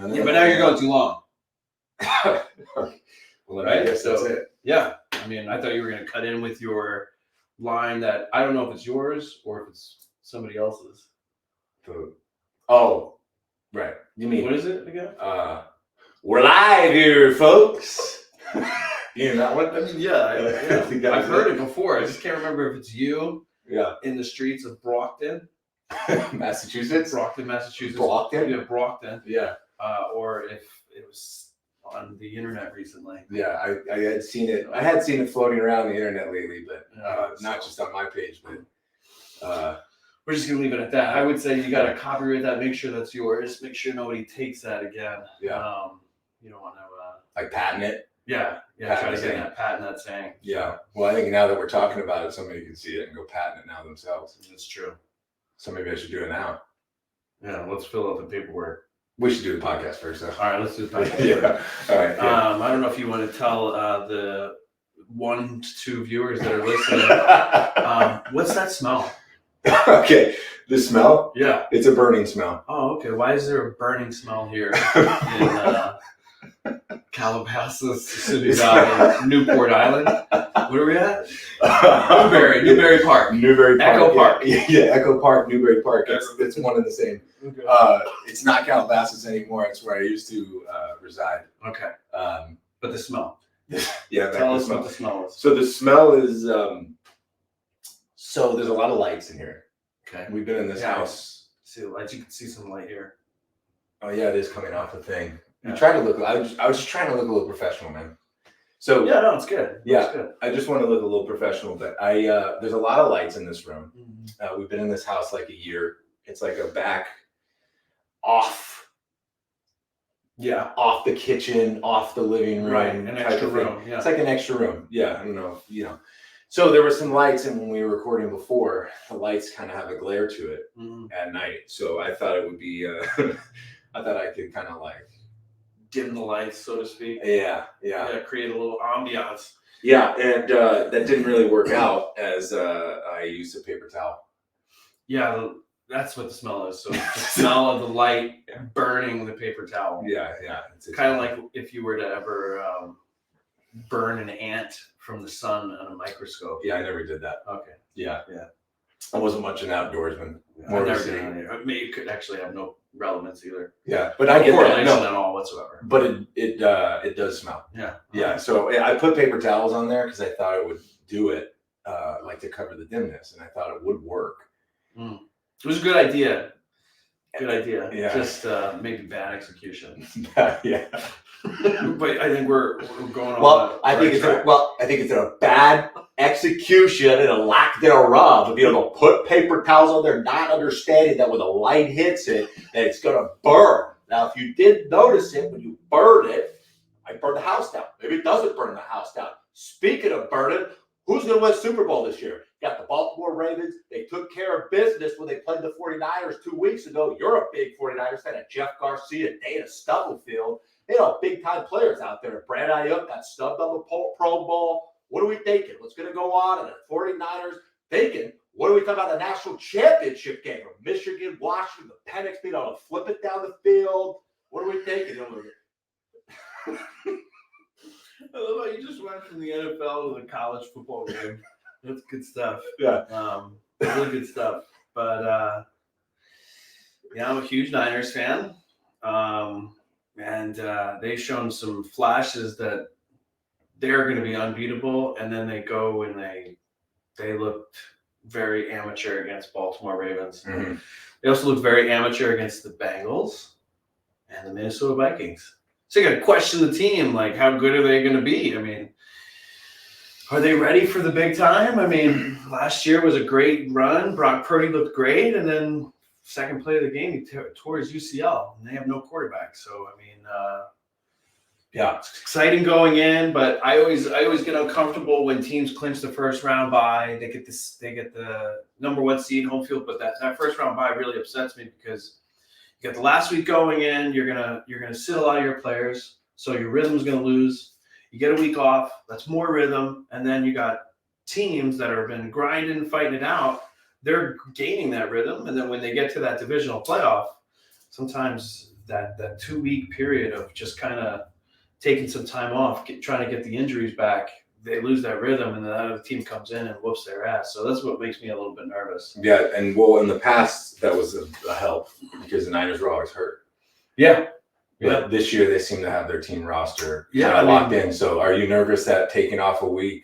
Yeah, but now you're going too long. Well, right? I guess that's So, it. Yeah. I mean, I thought you were going to cut in with your line that I don't know if it's yours or if it's somebody else's. Oh, right. You mean What is it again? we're live here, folks. You know that one? I mean, yeah. I've heard it before. I just can't remember if it's you. Yeah. In the streets of Brockton, Massachusetts. Brockton, Massachusetts. Brockton? Yeah, Brockton. Yeah. Or if it was on the internet recently. Yeah, I had seen it. I had seen it floating around the internet lately, but not just on my page. But we're just gonna leave it at that. I would say you gotta copyright that. Make sure that's yours. Make sure nobody takes that again. Yeah. You don't want to. Like patent it. Yeah. Try to get patent that saying. Yeah. Well, I think now that we're talking about it, somebody can see it and go patent it now themselves. That's true. So maybe I should do it now. Yeah. Let's fill out the paperwork. We should do the podcast first, though. All right. Let's do the podcast. Yeah. All right. Yeah. I don't know if you want to tell the 1 to 2 viewers that are listening. What's that smell? Okay. The smell? Yeah. It's a burning smell. Oh, okay. Why is there a burning smell here in Calabasas, City Valley, Newport Island? Where are we at? Newberry Park. Newberry Park. Echo Park. Yeah, Echo Park, Newberry Park. It's one and the same. Okay. It's not Calabasas anymore. It's where I used to reside. Okay. But the smell. Yeah. Tell us what the smell is. So the smell is, so there's a lot of lights in here. Okay. We've been in this house. See the lights. You can see some light here. Oh yeah, it is coming off the thing. Yeah. You try to look. I was just trying to look a little professional, man. So yeah, no, it's good. Yeah, it's good. I just want to look a little professional, but there's a lot of lights in this room. Mm-hmm. We've been in this house like a year. It's like a back off. Yeah, off the kitchen, off the living room, right? An extra room. Yeah, it's like an extra room. Yeah, I don't know. So there were some lights, and when we were recording before, the lights kind of have a glare to it at night. So I thought it would be. I thought I could kind of like dim the lights, so to speak. Yeah. Create a little ambiance. Yeah, and that didn't really work out as I used a paper towel. Yeah, that's what the smell is. So the smell of the light burning the paper towel. Yeah. It's kind of like if you were to ever burn an ant from the sun on a microscope. Yeah, I never did that. Okay. Yeah. I wasn't much an outdoorsman. I never did it. Maybe it could actually have no relevance either. Yeah, but I get correlation that. at all whatsoever. But it does smell. Yeah. So I put paper towels on there because I thought it would do it, like to cover the dimness, and I thought it would work. It was a good idea. Good idea. Yeah. Just maybe bad execution. Yeah. But I think we're going on. Well, I think it's a bad execution and a lack thereof of being able to put paper towels on there, not understanding that when the light hits it, that it's gonna burn. Now, if you did notice it when you burn it, I burned the house down. Maybe it doesn't burn the house down. Speaking of burning, who's gonna win Super Bowl this year? You got the Baltimore Ravens. They took care of business when they played the 49ers 2 weeks ago. You're a big 49ers fan. Jeff Garcia, Dana Stubblefield. Big-time players out there. Brad Ayuk got stubbed on the Pro Bowl. What are we thinking? What's going to go on? And the 49ers thinking, what are we talking about the national championship game from Michigan, Washington, the Penix being able to flip it down the field? What are we thinking? I love how you just went from the NFL to the college football game. That's good stuff. Yeah. Really good stuff. But, I'm a huge Niners fan. And they've shown some flashes that they're going to be unbeatable. And then they go and they looked very amateur against Baltimore Ravens. Mm-hmm. They also looked very amateur against the Bengals and the Minnesota Vikings. So you got to question the team, like how good are they going to be? I mean, are they ready for the big time? I mean, last year was a great run. Brock Purdy looked great. And then second play of the game, he tore his UCL, and they have no quarterback. So, I mean, Yeah. It's exciting going in, but I always get uncomfortable when teams clinch the first round bye. They get the number 1 seed home field, but that first round bye really upsets me because you got the last week going in. You're gonna sit a lot of your players, so your rhythm's gonna lose. You get a week off. That's more rhythm, and then you got teams that have been grinding, fighting it out. They're gaining that rhythm, and then when they get to that divisional playoff, sometimes that 2-week period of just kind of taking some time off, trying to get the injuries back, they lose that rhythm, and then the other team comes in and whoops their ass. So that's what makes me a little bit nervous. Yeah, and well, in the past, that was a help because the Niners were always hurt. Yeah. But this year, they seem to have their team roster Yeah, locked in. So are you nervous that taking off a week?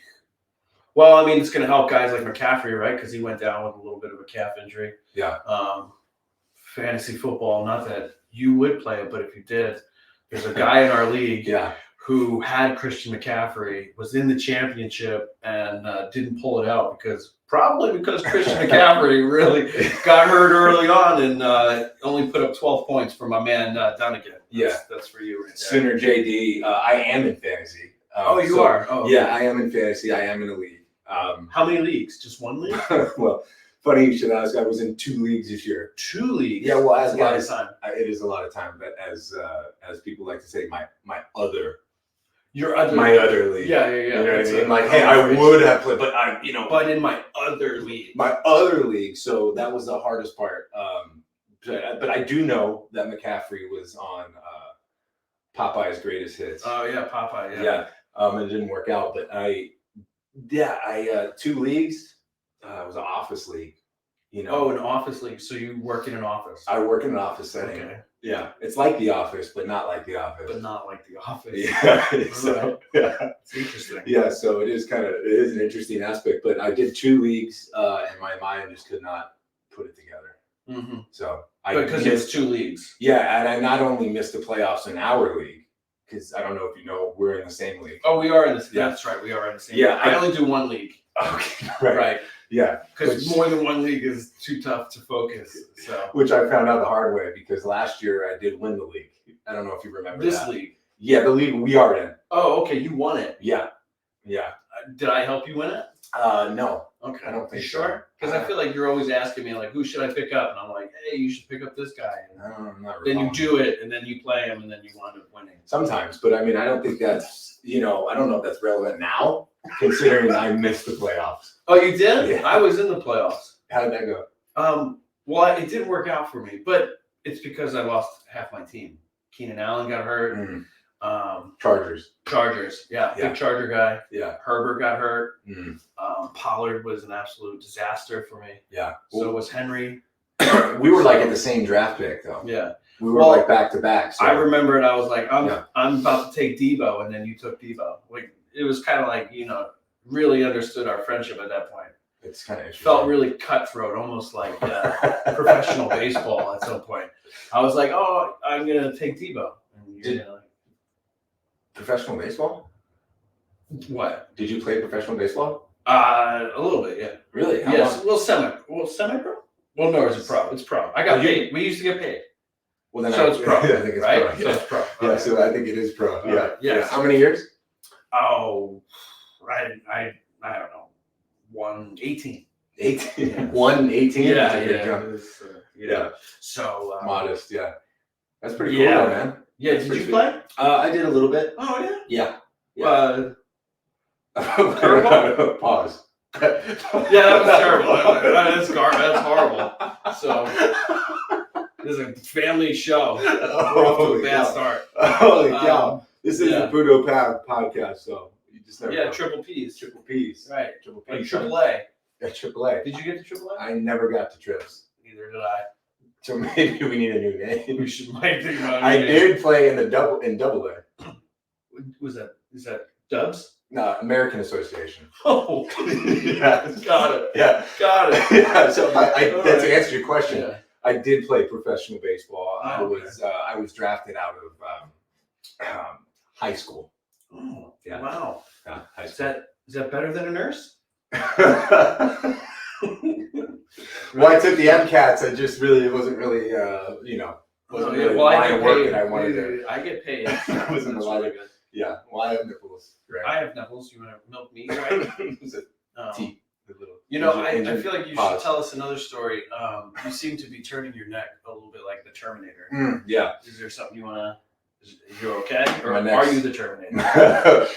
Well, I mean, it's going to help guys like McCaffrey, right? Because he went down with a little bit of a calf injury. Yeah. Fantasy football, not that you would play it, but if you did, there's a guy in our league who had Christian McCaffrey, was in the championship, and didn't pull it out because Christian McCaffrey really got hurt early on and only put up 12 points for my man Dunnigan. That's for you right there. Sooner JD, I am in fantasy. You are? Oh, okay. Yeah, I am in fantasy. I am in a league. How many leagues? Just one league? Well, funny you should ask. I was in 2 leagues this year. 2 leagues? Yeah, well, as guys, a lot of time. It is a lot of time, but as people like to say, my other league. Yeah. You know what I mean? Like, hey, I would have played, but But in my other league. My other league. So that was the hardest part. But I do know that McCaffrey was on Popeye's Greatest Hits. Oh yeah, Popeye. Yeah. It didn't work out, but I 2 leagues. It was an office league. An office league. So you work in an office. I work in an office setting. Okay. Yeah, it's like The Office, but not like The Office. But not like The Office. Yeah. So, it's interesting. Yeah, so it is an interesting aspect. But I did 2 leagues, and my mind just could not put it together. Mm-hmm. So because it's 2 leagues. Yeah, and I not only missed the playoffs in our league, because I don't know if you know, we're in the same league. Oh, we are in the same. Yeah. That's right, we are in the same. Yeah, league. I only do 1 league. Okay, right. Yeah, because more than 1 league is too tough to focus. So, which I found out the hard way because last year I did win the league. I don't know if you remember this league. Yeah, the league we are in. Oh, okay, you won it. Yeah. Did I help you win it? No. Okay. I don't think sure? Because I feel like you're always asking me, like, who should I pick up? And I'm like, hey, you should pick up this guy. I'm not really. Then you do it, and then you play him, and then you wind up winning. Sometimes, but I mean, I don't think that's, I don't know if that's relevant now, considering I missed the playoffs. Oh, you did? Yeah. I was in the playoffs. How did that go? Well, it didn't work out for me, but it's because I lost half my team. Keenan Allen got hurt. Chargers. Yeah. Big Charger guy. Yeah. Herbert got hurt. Pollard was an absolute disaster for me. Yeah. So was Henry. We were like at the same draft pick though. Yeah. We were like back to back. So. I remember it. I was like, I'm about to take Debo, and then you took Debo. Like it was kind of like really understood our friendship at that point. It's kind of interesting. Felt really cutthroat, almost like professional baseball at some point. I was like, oh, I'm gonna take Debo. And professional baseball? What? Did you play professional baseball? A little bit, yeah. Really? How yes. long? Semi-pro. Well, no, it's pro. It's pro. I got paid. We used to get paid. Well, then it's pro. I think it's right? pro. So it's pro. Yeah, Okay. so I think it is pro. Yeah. Yes. How many years? Oh, I don't know. 118. 18. Yeah. 118. Yeah. So modest. Yeah. That's pretty cool, though, man. Yeah. Did you play? I did a little bit. Oh yeah. Yeah. Pause. Yeah, that was terrible. That's horrible. So this is a family show. We're off to a bad start. Holy cow! This is the Puto Pav Podcast, so you just never know. Triple P's. Triple P's. Right. Triple Like P's. Triple A. Yeah, Triple A. Did you get to Triple A? I never got to trips. Neither did I. So maybe we need a new name. We might think about it. I did play in double A. Is that Dubs? No, American Association. Oh, yeah. Got it. Yeah. Got it. Yeah. So that's to answer your question. Yeah. I did play professional baseball. Oh, I was drafted out of high school. Oh, yeah. Wow. Yeah, high school. Is that better than a nurse? Well, I took the MCATs. I just really wasn't really wasn't yeah, really well, the I line get of work paid. that I wanted to. I get paid. I wasn't That's allowed really to- good. Yeah, well, I have nipples. Right. I have nipples. You want to milk me, right? It's a Um, T. The little You know, engine I feel like you pause. should tell us another story. You seem to be turning your neck a little bit like the Terminator. Yeah. Is there something you want to? You're okay, or My are neck's- you the Terminator?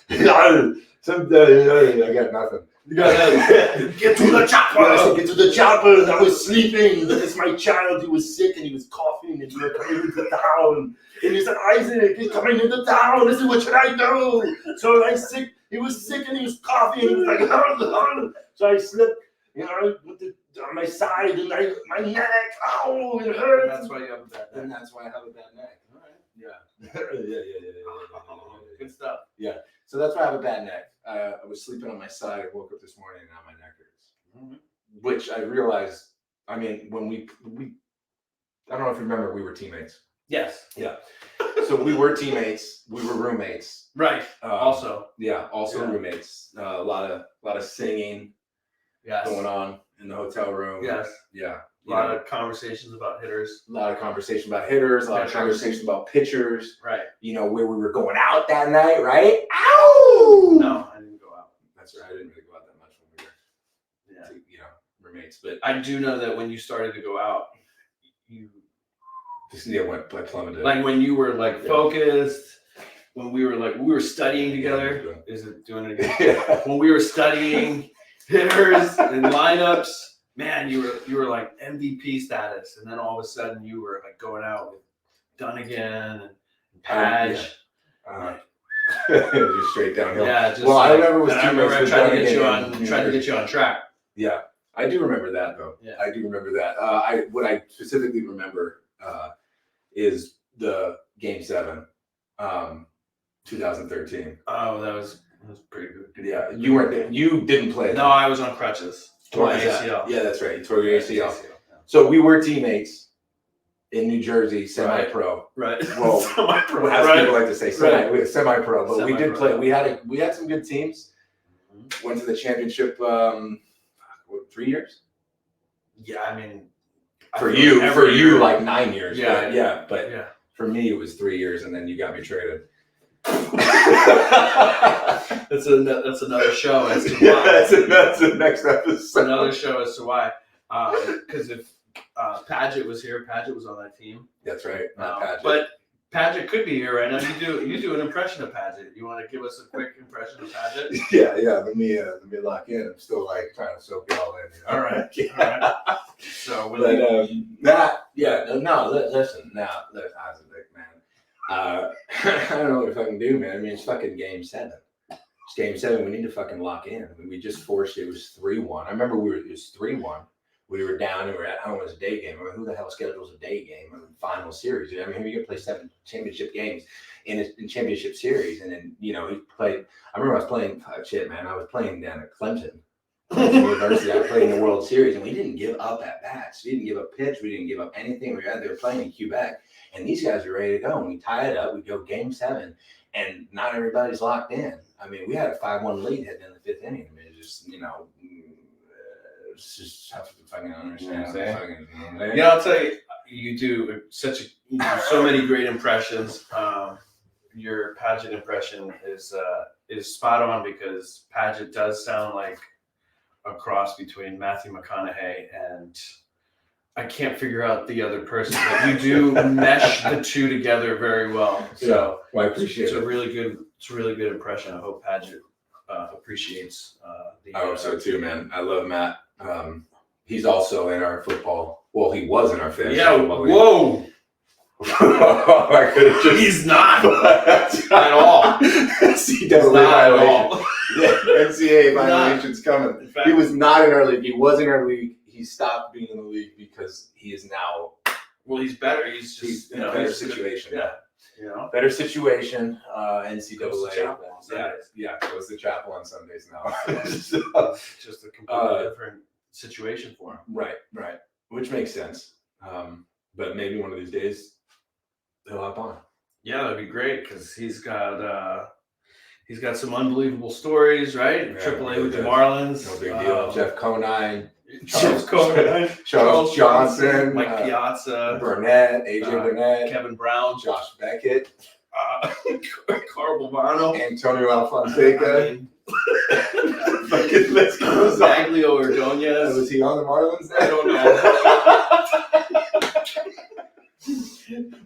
yeah. Sometimes I got nothing. Get to the When I chopper. said, get to the chopper, and I was sleeping. This is my child. He was sick and he was coughing, and we were coming into town. And he said, Isaac, he's coming into town. I said, what should I do? So I sick. He was sick and he was coughing. And he was like, so I slipped, on my side and my neck. Ow, it hurts. That's why you have a bad And neck. that's why I have a bad neck. All right. Yeah. Good stuff. So that's why I have a bad neck. I was sleeping on my side. I woke up this morning and now my neck hurts. Which I realized, I mean, when we I don't know if you remember, we were teammates. Yes. So we were teammates. We were roommates. Right. Also. Yeah, also Yeah. roommates. A lot of singing Yes. going on in the hotel room. Yes. Yeah. A lot of conversations about hitters. A lot of conversation about hitters, a lot of Pitchers. conversation about pitchers, Right. where we were going out that night, right? Ow! No, I didn't go out. That's right. I didn't really go out that much when we were, Yeah. roommates. But I do know that when you started to go out, you I plummeted. like when you were like focused, when we were studying together. Yeah. Is it doing it again? Yeah. When we were studying hitters and lineups, man, you were like MVP status, and then all of a sudden you were like going out with Dunnigan and Padge. Just straight downhill. Yeah, just Well, I remember with and I remember teammates trying to with get you Dunnigan on, and- trying to get you on track. Yeah, I do remember that though. Yeah. I do remember that. What I specifically remember is the Game 7, 2013. Oh, that was pretty good. Yeah, you weren't there. You didn't play. No, I was on crutches. Tore My your ACL. ACL. Yeah, that's right. You tore your ACL. Yeah. So we were teammates in New Jersey, semi-pro. Right. Well, Semi-pro. As Right. people like to say, semi-pro. But we did Semi-pro. play. We had some good teams. Went to the championship. 3 years. Yeah, I mean, I For feel you, like every year- like 9 years. Yeah, but, yeah. But yeah. for me, it was 3 years, and then you got me traded. That's another show as to why. Yeah, that's the next episode. Another show as to why. Because if Padgett was here, Padgett was on that team. That's right. Not Paget. But Padgett could be here right now. You do an impression of Padgett. You want to give us a quick impression of Padgett? Yeah. Let me lock in. I'm still like trying to soak it all in. All right. Yeah. All right. So But Willie, listen, Isaac, man. I don't know what I can do, man. I mean, it's fucking Game 7. It's Game 7. We need to fucking lock in. I mean, we just forced it. It was 3-1. I remember it was 3-1. We were down and we were at home. It was a day game. I mean, who the hell schedules a day game in the final series? I mean, you can play 7 championship games in championship series, and then he played. I remember I was playing. I was playing down at Clemson University. I played in the World Series, and we didn't give up at bats. We didn't give up pitch. We didn't give up anything. We were out there playing in Quebec, and these guys were ready to go. And we tie it up. We go Game 7, and not everybody's locked in. I mean, we had a 5-1 lead heading in the 5th inning. I mean, it's just it's just tough to fucking understand. yeah, I'll tell you, you do so many great impressions. Your Padgett impression is spot on because Padgett does sound like a cross between Matthew McConaughey and I can't figure out the other person, but you do mesh the two together very well. So well, I appreciate it's it. a really good impression. I hope Padgett appreciates the. I hope so too, man. I love Matt. He's also in our football. Well, he was in our fantasy Yeah. football league. Whoa. I could have just. He's not at all. NCAA Not at violation. all. Yeah, NCAA violation's coming. In fact, He was not in our league. He was in our league. He stopped being in the league because he is now. well, he's better. He's just He's in a better situation. Yeah. Better situation. NCAA. Goes to chapel on Yeah, Sundays. goes to chapel on Sundays now. It's just a completely different situation for him. Right. Which makes sense. But maybe one of these days he'll hop on. Yeah, that'd be great because he's got some unbelievable stories, right? Yeah, AAA really with the does. Marlins. No big deal. Jeff Conine, Charles Coleman, Charles Johnson, Mike Piazza, Burnett, AJ Burnett, Kevin Brown, Josh Beckett, Carl Bovano, Antonio Alfonseca. I mean, Fucking let's go. Maglio Ordonez. Was he on the Marlins? I don't know.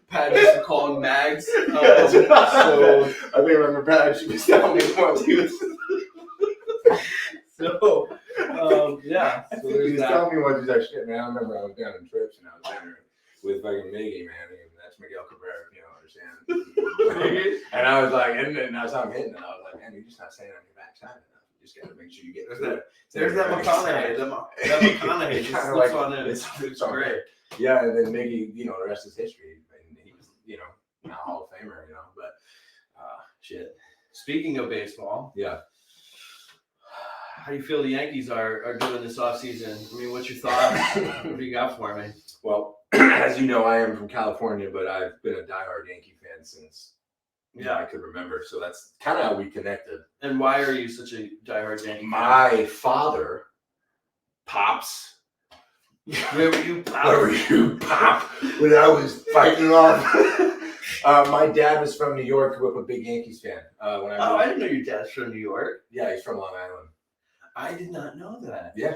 Pat used to call him Mags. So I think I remember Pat. She was telling me once he was. So yeah. I So think he there's was that. telling me once he's like, shit, man. I remember I was down in Trips and I was down there with fucking Miggy, man. And that's Miguel Cabrera, if you don't understand. And I was like, and I saw him hitting, and I was like, man, you're just not saying on your backside enough. You just got to make sure you get through it. There's that McConaughey. That McConaughey just Kinda slips like- on in. it's great. great. Yeah, and then Miggy, the rest is history. And he was, not a Hall of Famer, but shit. Speaking of baseball, Yeah. how do you feel the Yankees are doing this offseason? I mean, what's your thoughts? What do you got for me? Well, as you know, I am from California, but I've been a diehard Yankee fan since I could remember. So that's kind of how we connected. And why are you such a diehard Yankee fan? My father, Pops. Where were you? Where were you, Pop? When I was fighting off. My dad was from New York, grew up a big Yankees fan. When I didn't know your dad's from New York. Yeah, he's from Long Island. I did not know that. Yeah.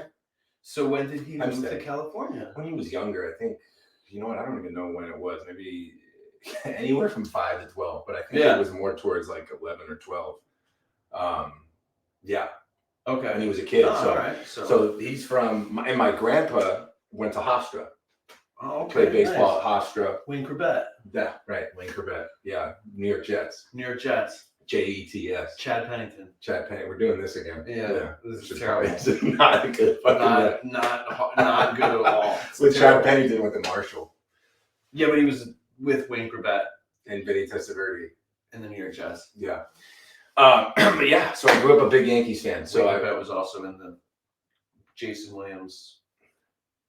So when did he I'm move to staying. California? When he was younger, I think, I don't even know when it was. Maybe anywhere from 5 to 12, but I think it was more towards like 11 or 12. Yeah. Okay. When he was a kid. Oh, so, all right. so he's from, and my grandpa went to Hofstra. Oh, okay. Played baseball Nice. at Hofstra. Wayne Corbett, Yeah, right. Wayne Corbett. Yeah. New York Jets. New York Jets, Jets. Chad Pennington. Chad Pennington. We're doing this again. Yeah, this is Should terrible. probably- not a good fucking Not good at all. It's with terrible. Chad Pennington with the Marshall Yeah, but he was with Wayne Corbett and Vinny Testaverde. in the New York Jets. Yeah. But yeah, so I grew up a big Yankees fan. So Wayne Corbett was also in the Jason Williams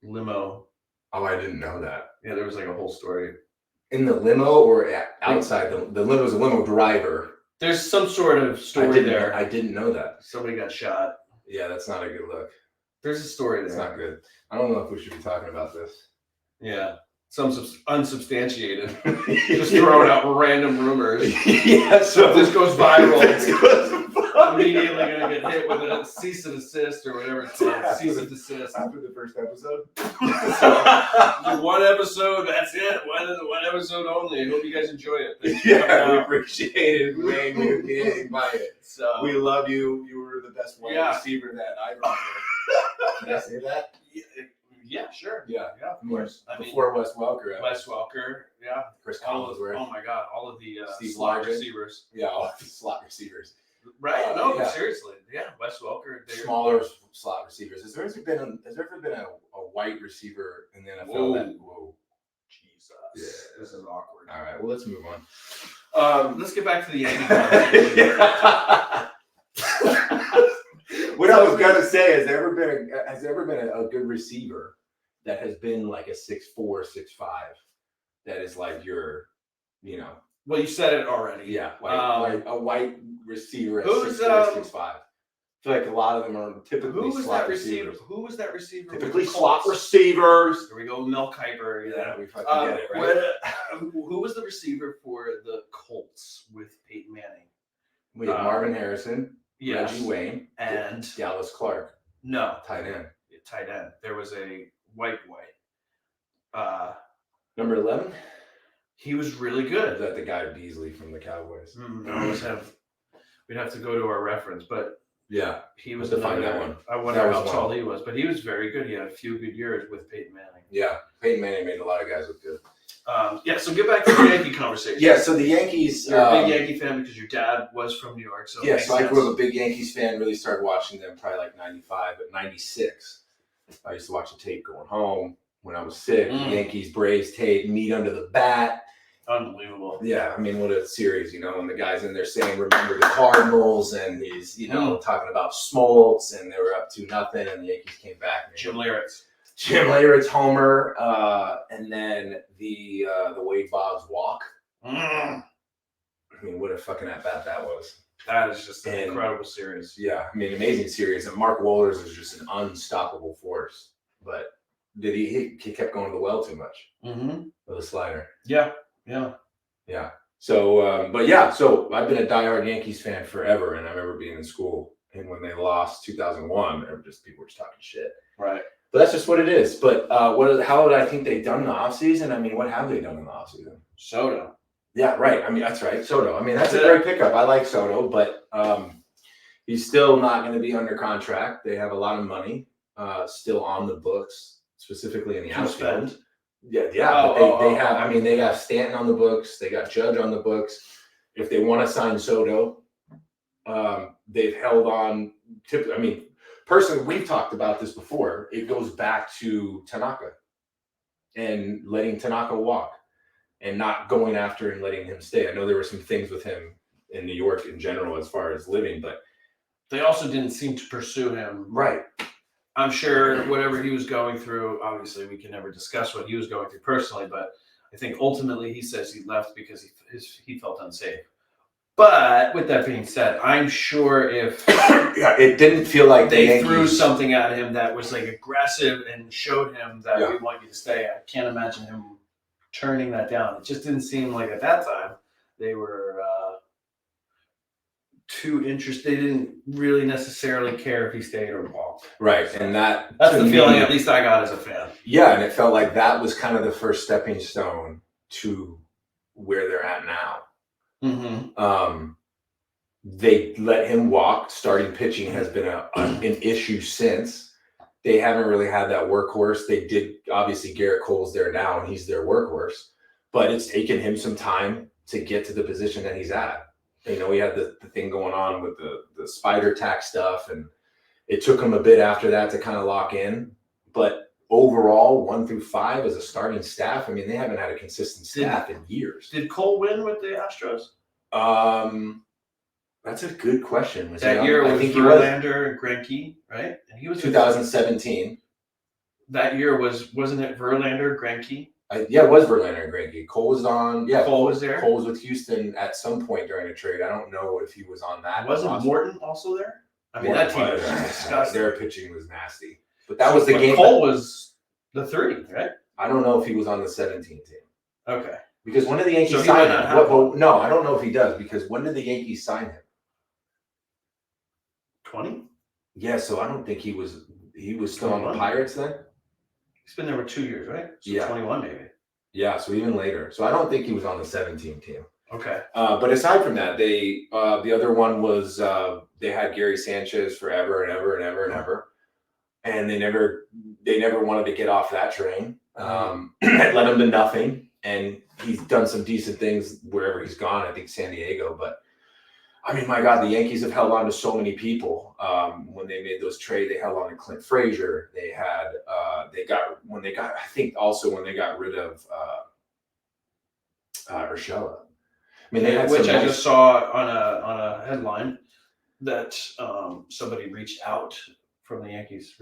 limo. I didn't know that. Yeah, there was like a whole story. In the limo or outside? The limo was a limo driver. There's some sort of story there. I didn't know that. Somebody got shot. Yeah, that's not a good look. There's a story It's there. not good. I don't know if we should be talking about this. Yeah. Some unsubstantiated. Just throwing out random rumors. Yeah, so If this goes viral, This goes viral. immediately going to get hit with a cease and desist or whatever it's called. Cease and desist. After the first episode. One episode, that's it. One episode only. I hope you guys enjoy it. Thanks for Yeah, coming we out. appreciate it. Wayne, we didn't buy it. So, We love you. You were the best wide Yeah. receiver that I remember. Did I say that? yeah, sure. Yeah. Yeah, of course. I mean, Before Wes Welker. Wes Welker, yeah. Chris All of, Collinsworth. oh my God, all of the Steve slot Largent. receivers. Yeah, all the slot receivers. Right? No, yeah. seriously. Yeah, Wes Welker. they're- Smaller slot receivers. Has there ever been a white receiver in the NFL that? Whoa. Jesus. Yeah. This is awkward. All right. Well, let's move on. Let's get back to the Yankee conversation. What I was gonna say is, has there ever been a good receiver that has been like a 6'4", 6'5", that is like your, Well, you said it already. yeah, a white receiver at Who's, 6'4", 6'5". I feel like a lot of them are typically Who was slot that receiver? receivers. Who was that receiver? with Typically the slot Colts? receivers. Here we go, Mel Kiper. Yeah, we fucking get it, right? Who was the receiver for the Colts with Peyton Manning? We have Marvin Harrison, Yes. Reggie Wayne, And Dallas Clark, no, tight end. tight end. There was a white boy. Number 11. He was really Is good. that the guy Beasley from the Cowboys? We'd have to go to our reference, but Yeah. he was We'll have to find another- that one. I wonder That how was tall one. he was, but he was very good. He had a few good years with Peyton Manning. Yeah. Peyton Manning made a lot of guys look good. So get back to the Yankee conversation. Yeah, so the Yankees. You're a big Yankee fan because your dad was from New York. So it Yeah, makes so I sense. grew up a big Yankees fan. Really started watching them probably like 95, but 96. I used to watch the tape going home when I was sick. Yankees, Braves tape, meet under the bat. Unbelievable. Yeah, I mean, what a series, and the guy's in there saying, remember the Cardinals, and he's, talking about Smoltz, and they were up 2-0, and the Yankees came back. Jim Leyritz homer, and then the Wade Boggs walk. I mean, what a fucking at-bat that was. That is just an And- incredible series. Yeah, I mean, amazing series. And Mark Wohlers is just an unstoppable force. But he kept going to the well too much Mm-hmm. with a slider. Yeah. Yeah. So, but yeah, so I've been a diehard Yankees fan forever, and I remember being in school, and when they lost 2001, people were just talking shit. Right. But that's just what it is. But how would I think they've done in the offseason? I mean, what have they done in the offseason? Soto. Yeah, right. I mean, that's right. Soto. I mean, that's a That's it. great pickup. I like Soto, but he's still not going to be under contract. They have a lot of money still on the books, specifically in the outfield. Yeah. But they have. I mean, they got Stanton on the books. They got Judge on the books. If they want to sign Soto, they've held on. I mean, personally, we've talked about this before. It goes back to Tanaka and letting Tanaka walk and not going after and letting him stay. I know there were some things with him in New York in general as far as living, but they also didn't seem to pursue him. Right. I'm sure whatever he was going through, obviously we can never discuss what he was going through personally, but I think ultimately he says he left because he felt unsafe. But with that being said, I'm sure if it didn't feel like they threw something at him that was like aggressive and showed him that we want you to stay, I can't imagine him turning that down. It just didn't seem like at that time they were too interested. They didn't really necessarily care if he stayed or walked. Right, and that's the feeling at least I got as a fan. Yeah, and it felt like that was kind of the first stepping stone to where they're at now. Mm-hmm. They let him walk. Starting pitching has been an issue since. They haven't really had that workhorse. They did, obviously, Garrett Cole's there now, and he's their workhorse. But it's taken him some time to get to the position that he's at. You know, he had the thing going on with the spider tack stuff, and it took him a bit after that to kind of lock in. But overall, 1 through 5 as a starting staff, I mean, they haven't had a consistent staff in years. Did Cole win with the Astros? That's a good question. That year was Verlander and Greinke, right? And he was 2017. That year wasn't it Verlander, Greinke? Yeah, it was Verlander and Greinke. Cole was on. Yeah, Cole was there. Cole was with Houston at some point during a trade. I don't know if he was on that. Wasn't Morton also there? I mean, that team was disgusting. Their pitching was nasty. But that was the game. Cole was the 3, right? I don't know if he was on the 17 team. Okay. Because when did the Yankees sign him? No, I don't know if he does. Because when did the Yankees sign him? 20? Yeah, so I don't think he was still on the Pirates then. He's been there for 2 years, right? So yeah. 21 maybe. Yeah, so even later. So I don't think he was on the 17 team. Okay. But aside from that, they the other one was they had Gary Sanchez forever and ever and ever and ever, and they never wanted to get off that train. It led him to nothing, and he's done some decent things wherever he's gone. I think San Diego, but I mean, my God, the Yankees have held on to so many people. When they made those trades, they held on to Clint Frazier. They had when they got rid of Urshela. I mean, which I just saw on a headline that somebody reached out from the Yankees.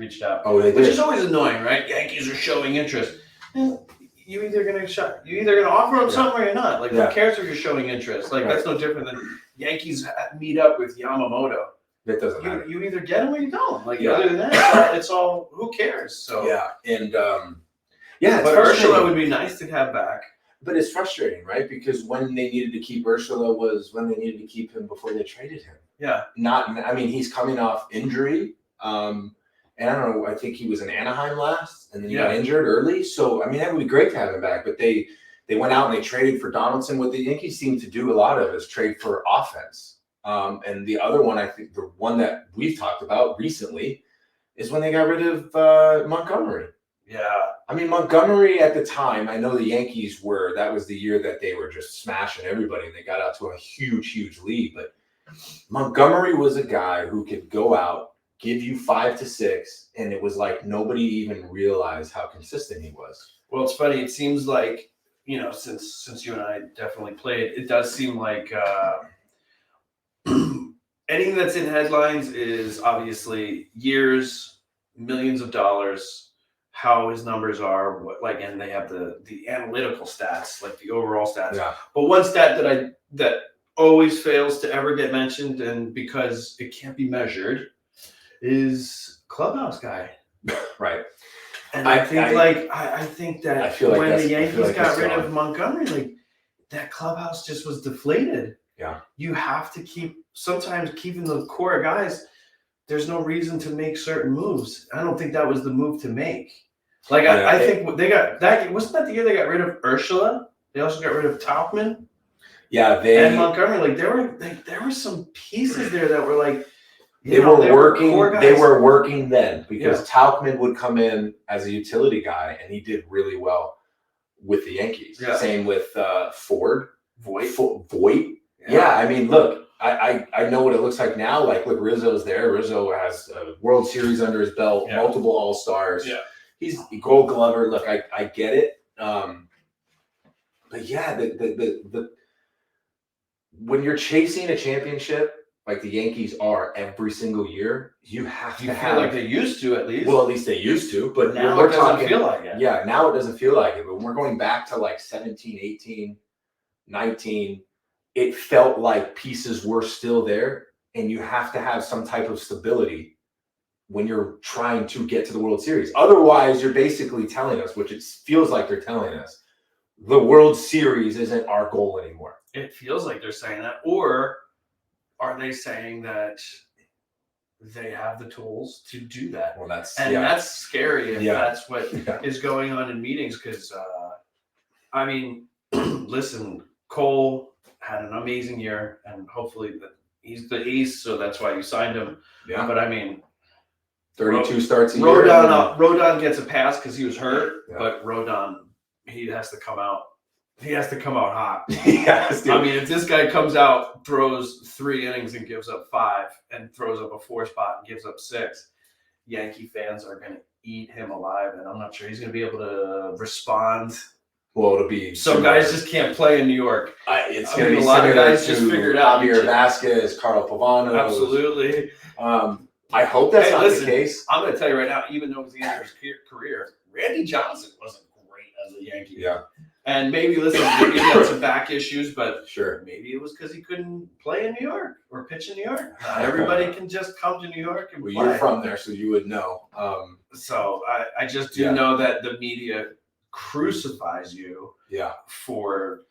Oh, they did. Which is always annoying, right? Yankees are showing interest. You either gonna offer them something or you're not. Like, who cares if you're showing interest? Like, that's no different than Yankees meet up with Yamamoto. That doesn't matter. You either get them or you don't. Like, other than that, it's all who cares. So yeah, and but Urshela would be nice to have back. But it's frustrating, right? Because when they needed to keep Urshela was when they needed to keep him before they traded him. Yeah. He's coming off injury. And I don't know, I think he was in Anaheim last, and then he got injured early. So, I mean, that would be great to have him back. But they went out and they traded for Donaldson. What the Yankees seem to do a lot of is trade for offense. And the other one, I think the one that we've talked about recently is when they got rid of Montgomery. Yeah. I mean, Montgomery at the time, I know the Yankees that was the year that they were just smashing everybody and they got out to a huge, huge lead. But Montgomery was a guy who could go out, give you 5 to 6, and it was like nobody even realized how consistent he was. Well, it's funny. It seems like, since you and I definitely played, it does seem like anything that's in headlines is obviously years, millions of dollars, how his numbers are, and they have the analytical stats, like the overall stats. Yeah. But one stat that always fails to ever get mentioned, and because it can't be measured, is clubhouse guy. Right. And I think that I feel like when the I feel Yankees like got it's rid gone. of Montgomery, like that clubhouse just was deflated. Yeah. You have to sometimes keeping the core guys. There's no reason to make certain moves. I don't think that was the move to make. Like I think they got that. Wasn't that the year they got rid of Ursula? They also got rid of Taubman. Yeah, and Montgomery. Like there were some pieces there that were like they were working then because Taubman would come in as a utility guy and he did really well with the Yankees. Yeah. Same with Voit. Yeah, I mean, look. I know what it looks like now. Like, look, Rizzo's there. Rizzo has a World Series under his belt, multiple All-Stars. Yeah. He's a Gold Glover. Look, I get it. But yeah, the when you're chasing a championship like the Yankees are every single year, you have to feel like they used to at least. Well, at least they used to. But now it doesn't feel like it. Yeah, now it doesn't feel like it. But we're going back to like 17, 18, 19. It felt like pieces were still there, and you have to have some type of stability when you're trying to get to the World Series. Otherwise, you're basically telling us, which it feels like they're telling us, the World Series isn't our goal anymore. It feels like they're saying that. Or are they saying that they have the tools to do that? Well, that's scary if that's what is going on in meetings. Because, I mean, listen, Cole had an amazing year, and hopefully he's the ace, so that's why you signed him. Yeah. But I mean, 32 starts a year. Rodon gets a pass because he was hurt, but Rodon, he has to come out. He has to come out hot. I mean, if this guy comes out, throws 3 innings and gives up 5, and throws up a 4 spot and gives up 6, Yankee fans are going to eat him alive, and I'm not sure he's going to be able to respond. Well, it'll be some guys just can't play in New York. It's going to be a lot of guys just figured out. Javier Vasquez, Carl Pavano. Absolutely. I hope that's not the case. I'm going to tell you right now, even though it was the end of his career, Randy Johnson wasn't great as a Yankee. Yeah. And maybe he had some back issues, but sure, maybe it was because he couldn't play in New York or pitch in New York. Not everybody can just come to New York and play. You're from there, so you would know. So I just do know that the media crucifies you for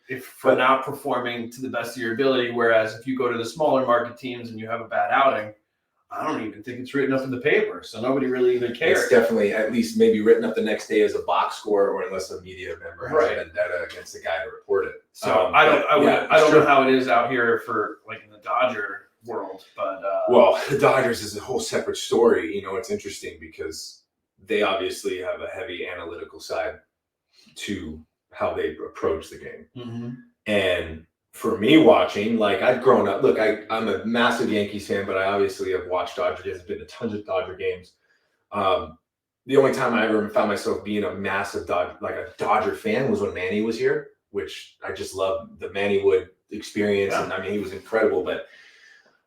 not performing to the best of your ability. Whereas if you go to the smaller market teams and you have a bad outing, I don't even think it's written up in the paper, so nobody really even cares. It's definitely at least maybe written up the next day as a box score, or unless a media member has a vendetta against the guy to report it. So I don't know how it is out here for like in the Dodger world, but well, the Dodgers is a whole separate story. You know, it's interesting because they obviously have a heavy analytical side to how they approach the game. Mm-hmm. And for me watching, like I've grown up, look, I'm a massive Yankees fan, but I obviously have watched Dodger games. There's been a ton of Dodger games. The only time I ever found myself being a massive Dodger fan was when Manny was here, which I just love the Manny Wood experience. Yeah. And I mean, he was incredible, but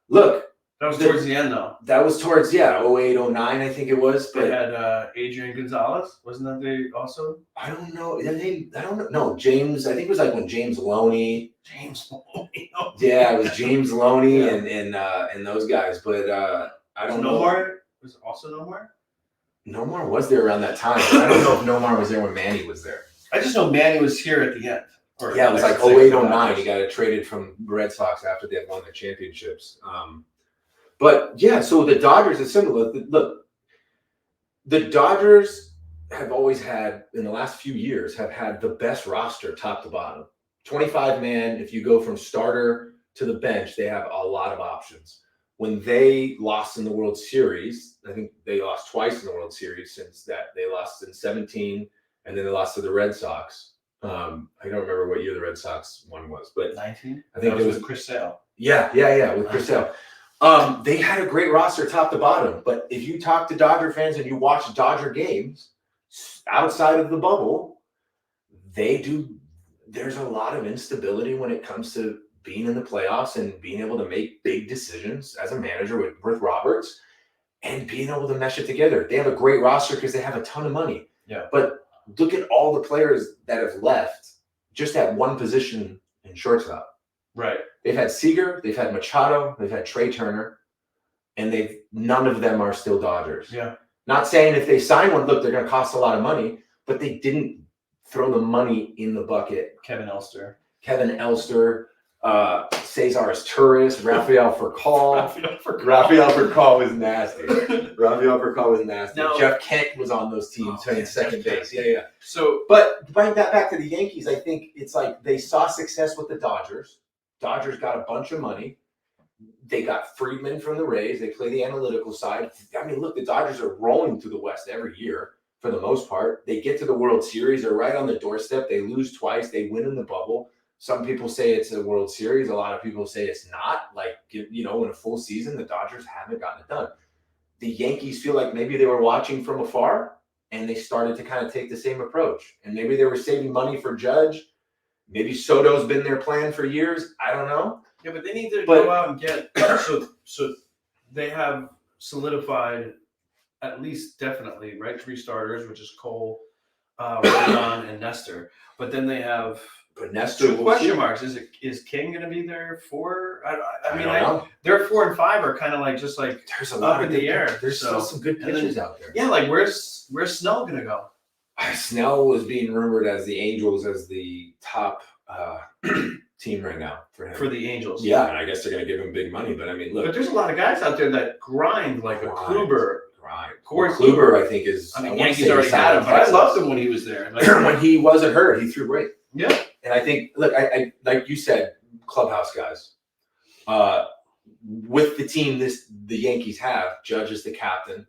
look, that was towards the end, though. That was towards 08, 09, I think it was. But they had Adrian Gonzalez. Wasn't that they also? I don't know. I don't know. No, James. I think it was like when James Loney. Yeah, it was James Loney and those guys. But I don't know. Nomar was also Nomar. Nomar was there around that time. I don't know if Nomar was there when Manny was there. I just know Manny was here at the end. Yeah, it was like 08, 09. He got traded from the Red Sox after they had won the championships. But yeah, so the Dodgers is similar. Look, the Dodgers have always had, in the last few years, have had the best roster top to bottom. 25-man, if you go from starter to the bench, they have a lot of options. When they lost in the World Series, I think they lost twice in the World Series since that. They lost in 17, and then they lost to the Red Sox. I don't remember what year the Red Sox one was, but 19. I think it was Chris Sale. Yeah, with Chris Sale. They had a great roster top to bottom, but if you talk to Dodger fans and you watch Dodger games outside of the bubble, there's a lot of instability when it comes to being in the playoffs and being able to make big decisions as a manager with Roberts and being able to mesh it together. They have a great roster because they have a ton of money. Yeah. But look at all the players that have left just at one position in shortstop. Right. They've had Seager, they've had Machado, they've had Trey Turner, and none of them are still Dodgers. Yeah. Not saying if they sign one, look, they're going to cost a lot of money, but they didn't throw the money in the bucket. Kevin Elster, Cesar Torres, Rafael Furcal. Rafael Furcal was nasty. Now, Jeff Kent was on those teams playing second base. Yeah. So, But to bring that back to the Yankees, I think it's like they saw success with the Dodgers. Dodgers got a bunch of money. They got Friedman from the Rays. They play the analytical side. I mean, look, the Dodgers are rolling through the West every year for the most part. They get to the World Series. They're right on the doorstep. They lose twice. They win in the bubble. Some people say it's a World Series. A lot of people say it's not. Like, in a full season, the Dodgers haven't gotten it done. The Yankees feel like maybe they were watching from afar, and they started to kind of take the same approach. And maybe they were saving money for Judge. Maybe Soto's been their plan for years. I don't know. Yeah, but they need to go out and get so they have solidified at least definitely, right, 3 starters, which is Cole, Rodon, and Nestor. But then they have Nestor, 2 question marks. Is King going to be there 4? I mean, their 4 and 5 are kind of like just like there's a lot up in the air. There's still some good pitchers out there. Yeah, like where's Snell going to go? Snell was being rumored as the Angels as the top team right now for him. For the Angels. Yeah, and I guess they're going to give him big money. But I mean, look. But there's a lot of guys out there that grind like a Kluber. Corey Kluber, I think, is. I mean, Yankees already had him, but I loved him when he was there. Like, when he wasn't hurt, he threw great. Yeah. And I think, look, I like you said, clubhouse guys. With the team the Yankees have, Judge is the captain,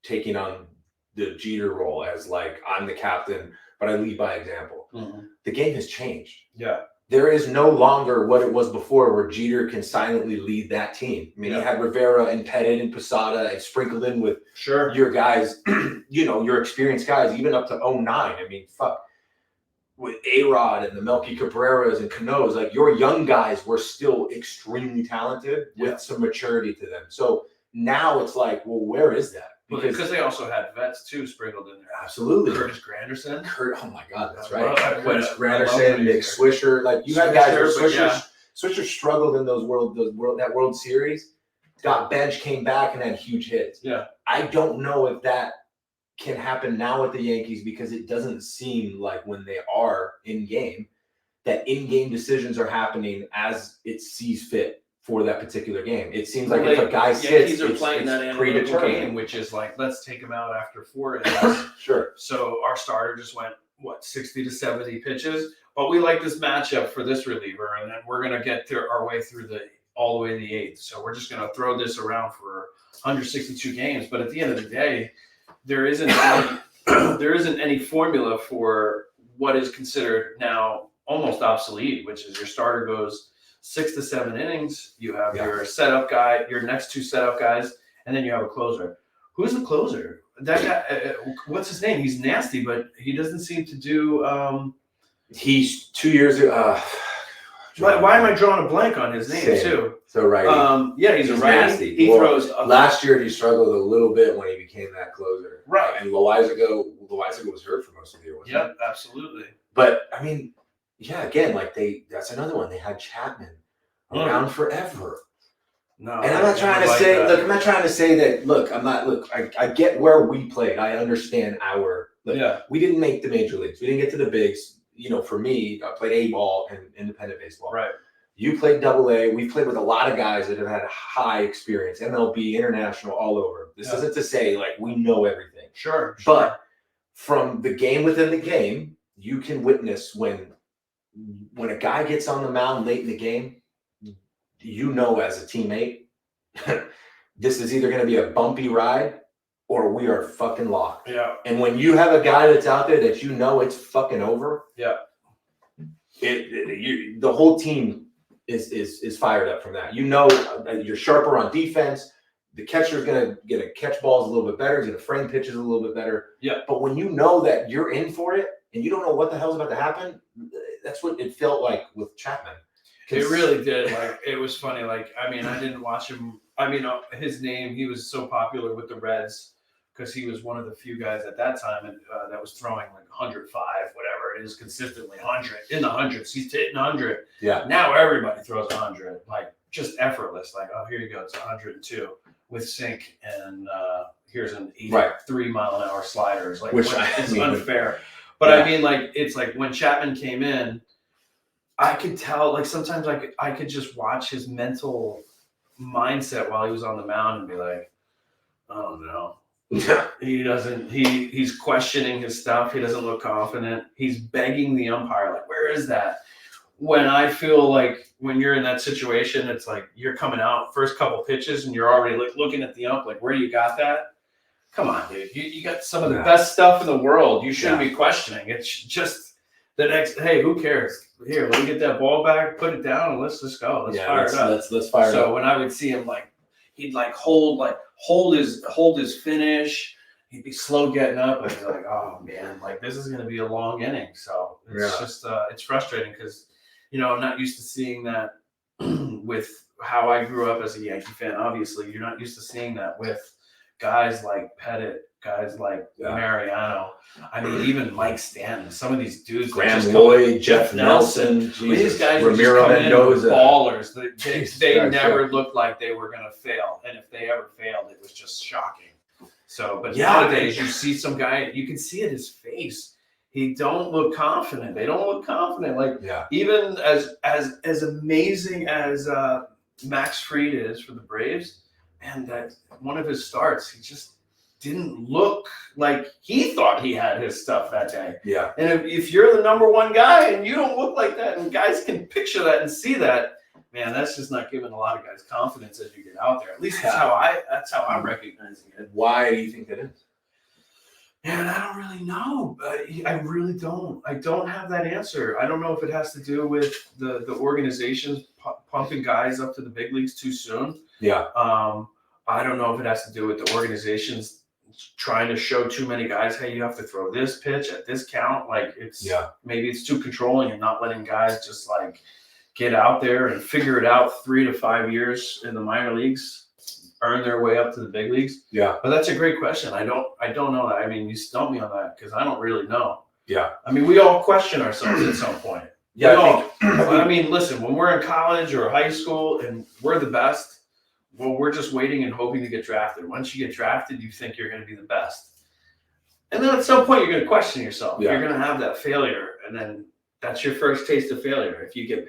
taking on the Jeter role as like, I'm the captain, but I lead by example. Mm-hmm. The game has changed. Yeah. There is no longer what it was before where Jeter can silently lead that team. I mean, he had Rivera and Pettit and Posada and sprinkled in with your guys, your experienced guys, even up to 09. I mean, fuck. With A-Rod and the Melky Cabreras and Canoes, like your young guys were still extremely talented with some maturity to them. So now it's like, well, where is that? Because they also had vets too sprinkled in there. Absolutely. Curtis Granderson. Oh my God, that's right. Curtis Granderson, Nick Swisher. Like you had guys where Swisher struggled in that World Series, got benched, came back, and had huge hits. Yeah. I don't know if that can happen now with the Yankees because it doesn't seem like when they are in game that in-game decisions are happening as it sees fit for that particular game. It seems like if a guy sits, Yankees are playing that analytical game, which is like, let's take him out after 4 innings. Sure. So our starter just went 60 to 70 pitches, but we like this matchup for this reliever, and then we're gonna get our way through all the way to the 8th. So we're just gonna throw this around for 162 games. But at the end of the day, there isn't any formula for what is considered now almost obsolete, which is your starter goes 6 to 7 innings. You have your setup guy, your next 2 setup guys, and then you have a closer. Who's the closer? That guy, what's his name? He's nasty, but he doesn't seem to do. He's 2 years ago. Why am I drawing a blank on his name too? So righty. He's a righty. Nasty. He throws. Last year he struggled a little bit when he became that closer. Right. And Loizaga was hurt for most of the year. Yep, absolutely. But I mean, yeah, again, like that's another one. They had Chapman around forever. No, and I'm not trying to say. Look, I'm not trying to say that. Look, I'm not. Look, I get where we played. I understand our. Look, we didn't make the major leagues. We didn't get to the bigs. For me, I played A-ball and independent baseball. Right. You played Double-A. We played with a lot of guys that have had high experience, MLB, international, all over. This isn't to say like we know everything. Sure. But from the game within the game, you can witness when a guy gets on the mound late in the game, as a teammate, this is either going to be a bumpy ride or we are fucking locked. Yeah. And when you have a guy that's out there that it's fucking over, the whole team is fired up from that. You're sharper on defense. The catcher's gonna catch balls a little bit better. He's gonna frame pitches a little bit better. Yeah. But when you know that you're in for it and you don't know what the hell's about to happen, that's what it felt like with Chapman. It really did. Like, it was funny. Like, I mean, I didn't watch him. I mean, his name, he was so popular with the Reds because he was one of the few guys at that time that was throwing like 105, whatever it is, consistently 100 in the hundreds. He's hitting 100. Yeah. Now everybody throws 100, like just effortless. Like, oh, here you go, it's 102 with sink, and here's an 83-mile-an-hour slider. It's like, it's unfair. But I mean, like, it's like when Chapman came in, I could tell, like, sometimes I could just watch his mental mindset while he was on the mound and be like, oh no. He doesn't, he's questioning his stuff. He doesn't look confident. He's begging the umpire, like, where is that? When I feel like when you're in that situation, it's like you're coming out first couple pitches and you're already like looking at the ump, like, where do you got that? Come on, dude. You got some of the best stuff in the world. You shouldn't be questioning. It's just the next, hey, who cares? Here, let me get that ball back, put it down, and let's just go. Let's fire it up. Let's fire it up. So when I would see him, like, he'd like hold his finish. He'd be slow getting up. I'd be like, oh man, like this is going to be a long inning. So it's just it's frustrating because, you know, I'm not used to seeing that with how I grew up as a Yankee fan. Obviously, you're not used to seeing that with guys like Pettit, guys like Mariano. I mean, even Mike Stanton. Some of these dudes, Graham Lloyd, Jeff Nelson, these guys Ramiro Mendoza, ballers. They never looked like they were going to fail, and if they ever failed, it was just shocking. So, but nowadays you see some guy, you can see it his face. He don't look confident. They don't look confident. Like even as amazing as Max Fried is for the Braves, and that one of his starts, he just didn't look like he thought he had his stuff that day. Yeah. And if you're the number one guy and you don't look like that, and guys can picture that and see that, man, that's just not giving a lot of guys confidence as you get out there. At least that's how I'm recognizing it. Why do you think that is? Man, I don't really know. I really don't. I don't have that answer. I don't know if it has to do with the organizations pumping guys up to the big leagues too soon. Yeah. I don't know if it has to do with the organizations trying to show too many guys, hey, you have to throw this pitch at this count. Like maybe it's too controlling and not letting guys just like get out there and figure it out 3 to 5 years in the minor leagues, earn their way up to the big leagues. Yeah. But that's a great question. I don't know that. I mean, you stumped me on that because I don't really know. Yeah. I mean, we all question ourselves at some point. Yeah. I mean, listen, when we're in college or high school and we're the best, well, we're just waiting and hoping to get drafted. Once you get drafted, you think you're going to be the best. And then at some point, you're going to question yourself. Yeah. You're going to have that failure. And then that's your first taste of failure. If you get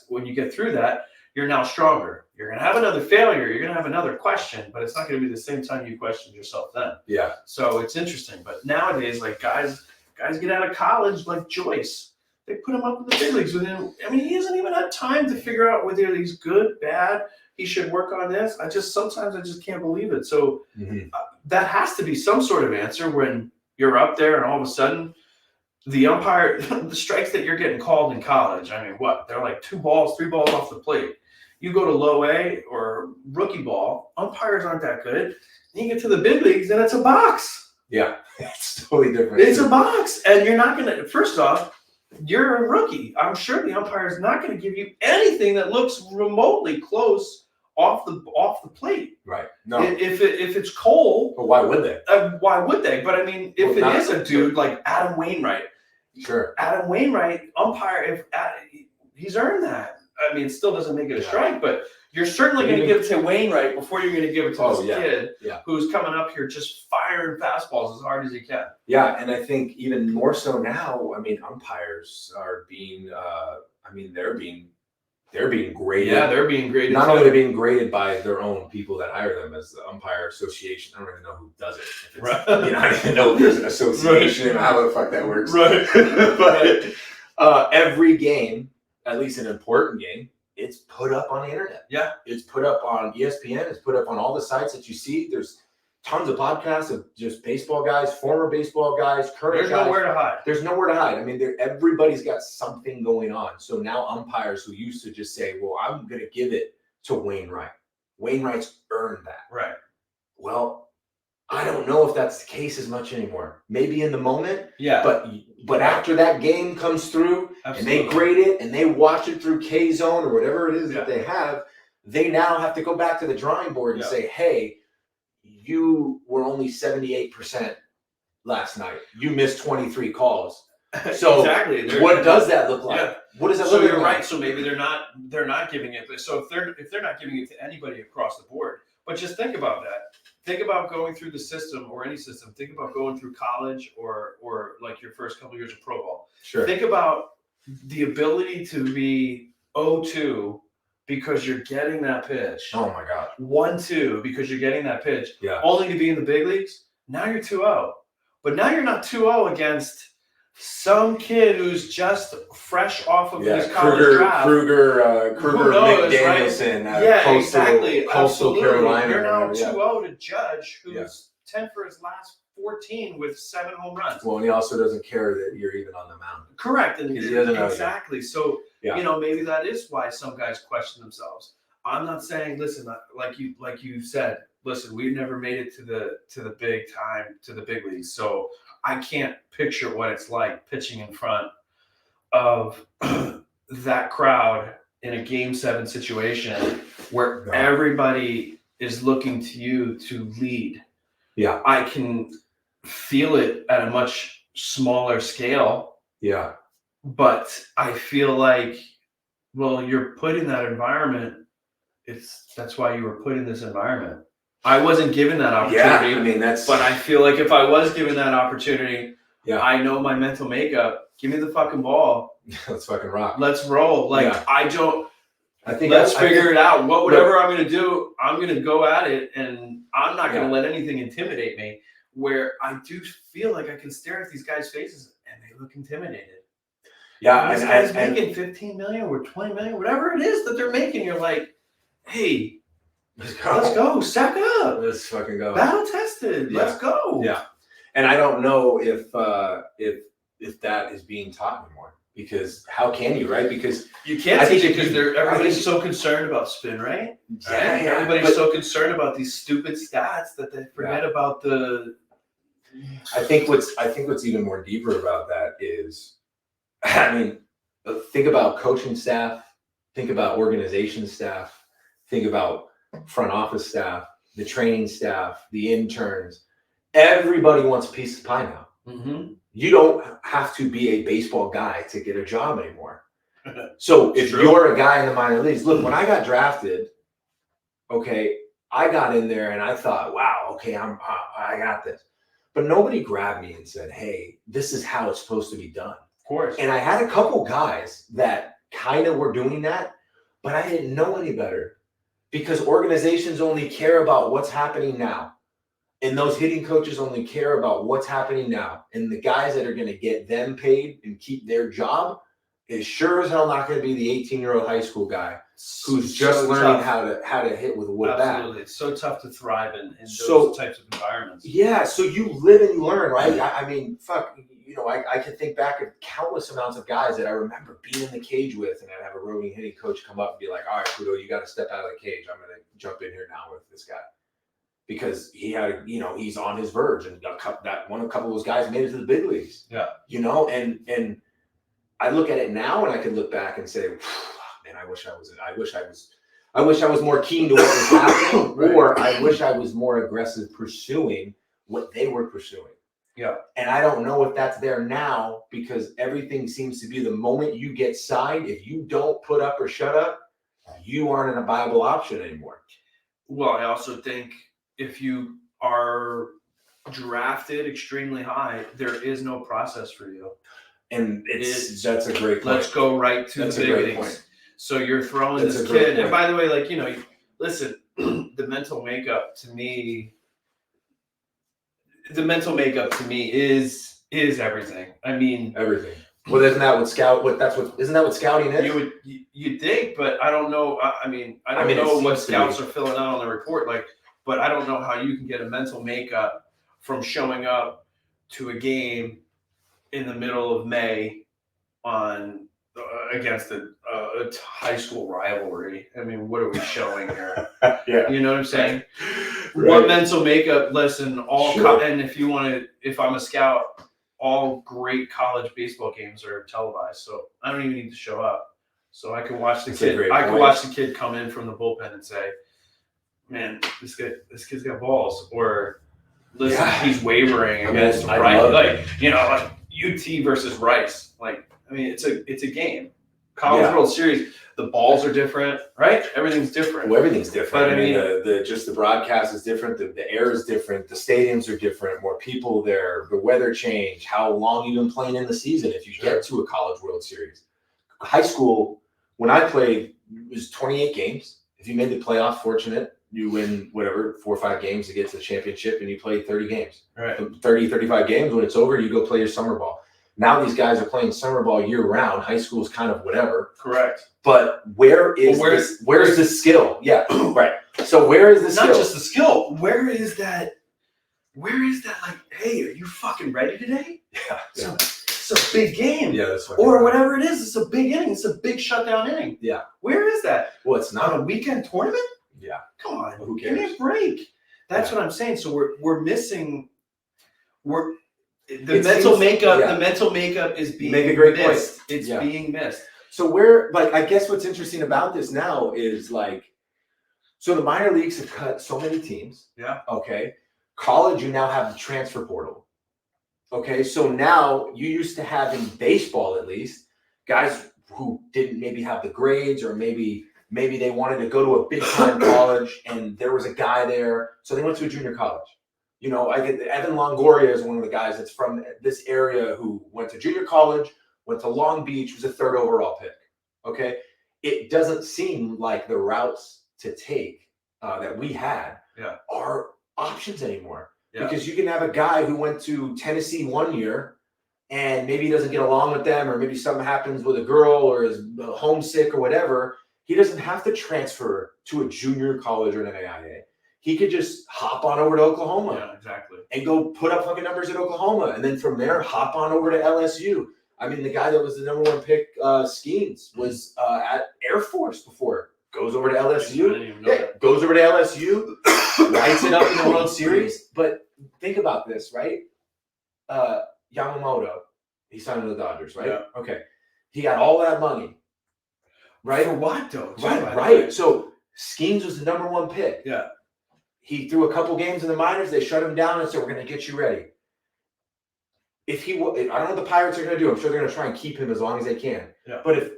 when you get through that, you're now stronger. You're going to have another failure. You're going to have another question, but it's not going to be the same time you questioned yourself then. Yeah. So it's interesting. But nowadays, like guys get out of college like Joyce. They put him up in the big leagues within. I mean, he hasn't even had time to figure out whether he's good, bad. He should work on this. Sometimes I just can't believe it. So that has to be some sort of answer when you're up there and all of a sudden the umpire, the strikes that you're getting called in college. I mean, what? They're like 2 balls, 3 balls off the plate. You go to low A or rookie ball, umpires aren't that good. And you get to the big leagues and it's a box. Yeah, it's totally different. It's a box. And you're not going to, first off, you're a rookie. I'm sure the umpire is not going to give you anything that looks remotely close off the plate. Right. No. If it's Cole. But why would they? Why would they? But I mean, if it is a dude like Adam Wainwright. Sure. Adam Wainwright, umpire, he's earned that. I mean, it still doesn't make it a strike, but you're certainly going to give it to Wainwright before you're going to give it to this kid who's coming up here just firing fastballs as hard as he can. Yeah, and I think even more so now, I mean, umpires are being, they're being graded. Yeah, they're being graded. Not only are they being graded by their own people that hire them as the umpire association. I don't even know who does it. Right. I don't even know if there's an association and how the fuck that works. Right. But every game, at least an important game, it's put up on the internet. Yeah. It's put up on ESPN. It's put up on all the sites that you see. There's tons of podcasts of just baseball guys, former baseball guys, current guys. There's nowhere to hide. There's nowhere to hide. I mean, everybody's got something going on. So now umpires who used to just say, well, I'm going to give it to Wainwright. Wainwright's earned that. Right. Well, I don't know if that's the case as much anymore. Maybe in the moment. Yeah. But after that game comes through and they grade it and they watch it through K-Zone or whatever it is that they have, they now have to go back to the drawing board and say, hey, you were only 78% last night. You missed 23 calls. So exactly. what does that look like? Yeah. What does that So look you're like? right. So maybe they're not giving it. So if they're not giving it to anybody across the board, but just think about that. Think about going through the system or any system. Think about going through college or like your first couple years of pro ball. Sure. Think about the ability to be 0-2 because you're getting that pitch. Oh my God. 1-2 because you're getting that pitch. Yeah. Only to be in the big leagues. Now you're 2-0. But now you're not 2-0 against some kid who's just fresh off of his college draft. Kruger, knows, McDanielson, right? Exactly. Coastal Absolutely. Carolina. You're now Yeah. 2-0 to Judge, who's 10 for his last 14 with 7 home runs. Well, and he also doesn't care that you're even on the mound. Correct. And He doesn't know exactly. So, Yeah. maybe that is why some guys question themselves. I'm not saying, listen, like you said, listen, we've never made it to the big time, to the big leagues. So I can't picture what it's like pitching in front of that crowd in a Game 7 situation where everybody is looking to you to lead. Yeah. I can feel it at a much smaller scale. Yeah. But I feel like, well, you're put in that environment. That's why you were put in this environment. I wasn't given that opportunity. Yeah, I mean, but I feel like if I was given that opportunity, Yeah. I know my mental makeup. Give me the fucking ball. Let's fucking rock. Let's roll. Like Yeah. let's figure it out. Whatever I'm gonna do, I'm gonna go at it, and I'm not gonna let anything intimidate me. Where I do feel like I can stare at these guys' faces and they look intimidated. Yeah, This guy's making 15 million or 20 million, whatever it is that they're making. You're like, hey, let's go, sack up, Let's fucking go. battle tested. Yeah. Let's go. Yeah, and I don't know if that is being taught anymore, because how can you, right? Because You can't I think teach it if because you- everybody's so concerned about spin, right? Everybody's so concerned about these stupid stats that they forget about the. I think what's even more deeper about that is, I mean, think about coaching staff, think about organization staff, think about front office staff, the training staff, the interns. Everybody wants a piece of pie now. Mm-hmm. You don't have to be a baseball guy to get a job anymore. So if True. you're a guy in the minor leagues, look, when I got drafted, okay, I got in there and I thought, wow, okay, I got this. But nobody grabbed me and said, hey, this is how it's supposed to be done. Of course. And I had a couple guys that kind of were doing that, but I didn't know any better, because organizations only care about what's happening now. And those hitting coaches only care about what's happening now. And the guys that are going to get them paid and keep their job is sure as hell not going to be the 18-year-old high school guy who's just So learning tough. how to hit with a wood bat. Absolutely. It's so tough to thrive in those types of environments. Yeah, so you live and you learn, right? I mean, fuck, I can think back of countless amounts of guys that I remember being in the cage with, and I'd have a roving hitting coach come up and be like, all right, Puto, you got to step out of the cage. I'm going to jump in here now with this guy. Because he had, he's on his verge, and a couple of those guys made it to the big leagues. Yeah. And I look at it now, and I can look back and say, man, I wish I was more keen to what was happening, Right. or I wish I was more aggressive pursuing what they were pursuing. Yeah. And I don't know if that's there now, because everything seems to be the moment you get signed, if you don't put up or shut up, you aren't a viable option anymore. Well, I also think if you are drafted extremely high, there is no process for you. And that's a great point. Let's go right to That's the a big great leagues. point. So you're throwing That's this a great kid. And point. by the way, listen, the mental makeup to me is everything. I mean, Everything. Well, isn't that what scouting is? you think, but I don't know. I don't know what scouts are filling out on the report. But I don't know how you can get a mental makeup from showing up to a game in the middle of May on against a high school rivalry. I mean, what are we showing here? Yeah. You know what I'm saying? Right. What mental makeup? Listen, Sure. and if I'm a scout, all great college baseball games are televised, so I don't even need to show up. So I can watch the That's a kid. great I can point. watch the kid come in from the bullpen and say, man, this kid's got balls, or listen, Yeah. he's wavering I mean, against I Rice, love like like UT versus Rice. Like, I mean, it's a game. College World Series, the balls are different, right? Everything's different. Well, everything's different. But I mean, the broadcast is different. The air is different. The stadiums are different. More people there. The weather change. How long you've been playing in the season if you get to a College World Series. High school, when I played, it was 28 games. If you made the playoff, fortunate, you win whatever 4 or 5 games to get to the championship, and you played 30 games. Right. 30, 35 games. When it's over, you go play your summer ball. Now these guys are playing summer ball year round. High school is kind of whatever. Correct. But where's the skill? Yeah, right. So where is the skill? Not just the skill. Where is that? Like, hey, are you fucking ready today? Yeah. It's a big game. Yeah, that's right. Or whatever it is. It's a big inning. It's a big shutdown inning. Yeah. Where is that? Well, it's not On a weekend tournament? Yeah. Come on. Who Give me cares? a break. That's what I'm saying. So we're missing. The mental makeup is being make a great missed. point. It's being missed. So I guess what's interesting about this now is so the minor leagues have cut so many teams. Yeah. Okay. College, you now have the transfer portal. Okay. So now you used to have in baseball, at least, guys who didn't maybe have the grades, or maybe they wanted to go to a big time college and there was a guy there. So they went to a junior college. I get Evan Longoria is one of the guys that's from this area who went to junior college, went to Long Beach, was a 3rd overall pick. Okay. It doesn't seem like the routes to take that we had are options anymore. Yeah. Because you can have a guy who went to Tennessee one year and maybe he doesn't get along with them, or maybe something happens with a girl or is homesick or whatever. He doesn't have to transfer to a junior college or an NAIA. He could just hop on over to Oklahoma. Yeah, exactly. And go put up fucking numbers at Oklahoma. And then from there, hop on over to LSU. I mean, the guy that was the number 1 pick, Skeens, was at Air Force before. Goes over to LSU. Goes over to LSU. Lights it up in the World Series. But think about this, right? Yamamoto, he signed with the Dodgers, right? Yeah. Okay. He got all that money. Right? For what, though? Right. So Skeens was the number 1 pick. Yeah. He threw a couple games in the minors. They shut him down and said, "We're going to get you ready." I don't know what the Pirates are going to do. I'm sure they're going to try and keep him as long as they can. Yeah. But if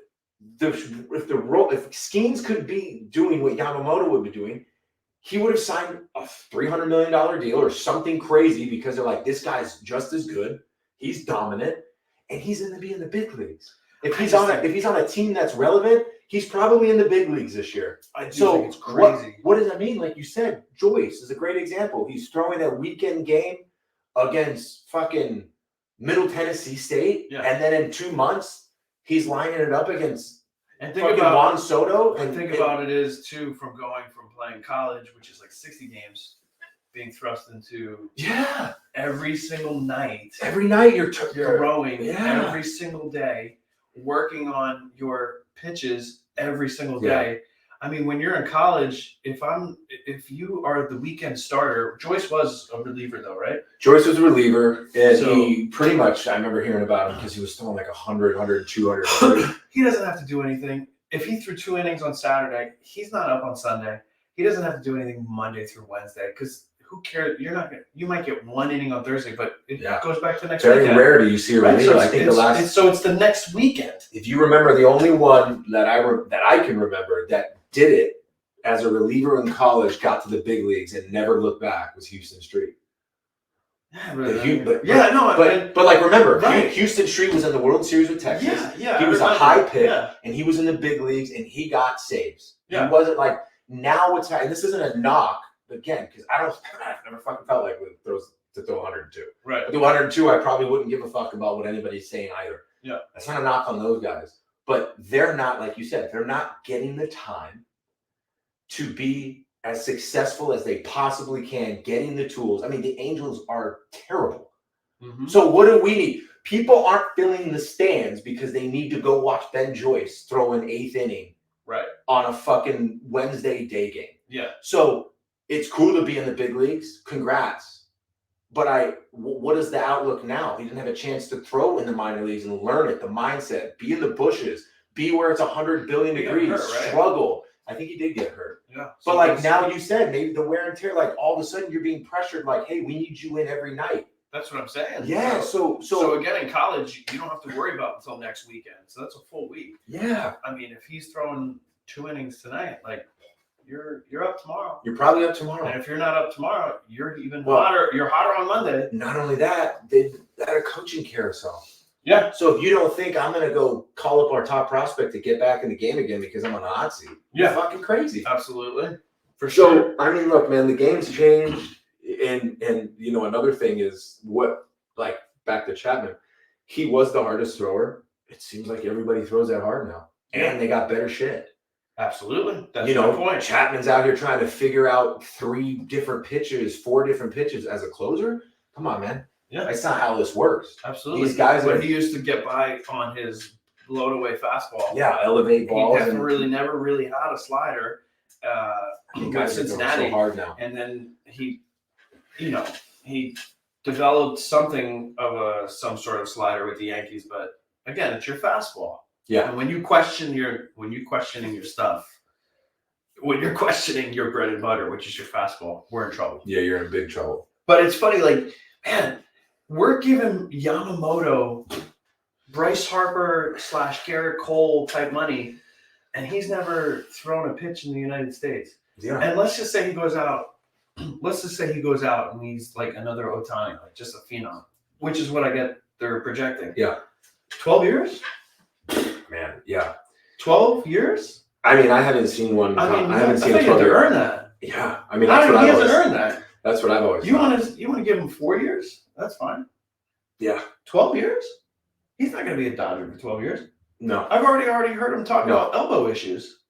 Skeens could be doing what Yamamoto would be doing, he would have signed a $300 million deal or something crazy, because they're like, this guy's just as good. He's dominant, and he's in the big leagues. If he's on a team that's relevant, he's probably in the big leagues this year. I do think it's crazy. What does that mean? Like you said, Joyce is a great example. He's throwing a weekend game against fucking Middle Tennessee State, and then in 2 months, he's lining it up against Juan Soto. And think about it is, too, from going from playing college, which is like 60 games, being thrust into every single night. Every night you're throwing every single day, working on your pitches every single day. I mean, when you're in college, if you are the weekend starter, Joyce was a reliever though, right? Joyce was a reliever, and he pretty much, I remember hearing about him because he was throwing like 100, 100. He doesn't have to do anything. If he threw 2 innings on Saturday, he's not up on Sunday. He doesn't have to do anything Monday through Wednesday, because who cares? You might get 1 inning on Thursday, but it goes back to next weekend. Very rare do you see a reliever. So it's the next weekend. If you remember, the only one that I can remember that did it as a reliever in college, got to the big leagues, and never looked back was Houston Street. Remember, Houston Street was in the World Series with Texas. He was a high pick, and he was in the big leagues, and he got saves. He wasn't like, now what's happening. This isn't a knock, again, because I've never fucking felt like to throw 102. Right. But the 102, I probably wouldn't give a fuck about what anybody's saying either. Yeah. That's not a knock on those guys. But they're not, like you said, they're not getting the time to be as successful as they possibly can, getting the tools. I mean, the Angels are terrible. Mm-hmm. So what do we need? People aren't filling the stands because they need to go watch Ben Joyce throw an 8th inning on a fucking Wednesday day game. Yeah. So it's cool to be in the big leagues. Congrats. But what is the outlook now? He didn't have a chance to throw in the minor leagues and learn it, the mindset, be in the bushes, be where it's 100 billion degrees, struggle. I think he did get hurt. Yeah. But like now you said, maybe the wear and tear, like all of a sudden you're being pressured, like, hey, we need you in every night. That's what I'm saying. Yeah. So again, in college, you don't have to worry about until next weekend. So that's a full week. Yeah. I mean, if he's throwing 2 innings tonight, like you're up tomorrow. You're probably up tomorrow. And if you're not up tomorrow, you're even hotter. You're hotter on Monday. Not only that, they had a coaching carousel. Yeah. So if you don't think I'm going to go call up our top prospect to get back in the game again because I'm on the hot seat, you're fucking crazy. Absolutely. For sure. So, I mean, look, man, the game's changed. And you know, another thing is like back to Chapman, he was the hardest thrower. It seems like everybody throws that hard now. And they got better shit. Absolutely. That's my point. Chapman's out here trying to figure out 4 different pitches as a closer. Come on, man. Yeah. That's not how this works. Absolutely. These guys he used to get by on his load away fastball. Yeah, elevate balls. He never really had a slider. With Cincinnati. So hard now. And then he developed something of some sort of slider with the Yankees, but again, it's your fastball. Yeah. And when you're questioning your stuff, when you're questioning your bread and butter, which is your fastball, we're in trouble. Yeah, you're in big trouble. But it's funny, like, man, we're giving Yamamoto, Bryce Harper / Garrett Cole type money, and he's never thrown a pitch in the United States. Yeah. And let's just say he goes out. Let's just say he goes out and he's like another Ohtani, like just a phenom, which is what I get they're projecting. Yeah. 12 years? Man, yeah. 12 years? I mean, I haven't seen one. I haven't seen a 12 year earn that. Yeah. I mean, that's what he hasn't earned that. That's what I've always You want to give him 4 years? That's fine. Yeah. 12 years? He's not going to be a Dodger for 12 years. No. I've already heard him talk about elbow issues.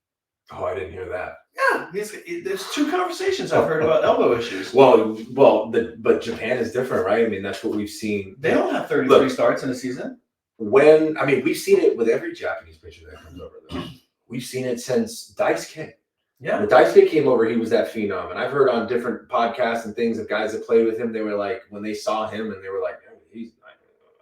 Oh, I didn't hear that. Yeah, there's 2 conversations I've heard about elbow issues. But Japan is different, right? I mean, that's what we've seen. They don't have 33 starts in a season. We've seen it with every Japanese pitcher that comes over, though. We've seen it since Daisuke. Yeah. When Daisuke came over, he was that phenom. And I've heard on different podcasts and things of guys that played with him, they were like, when they saw him and they were like,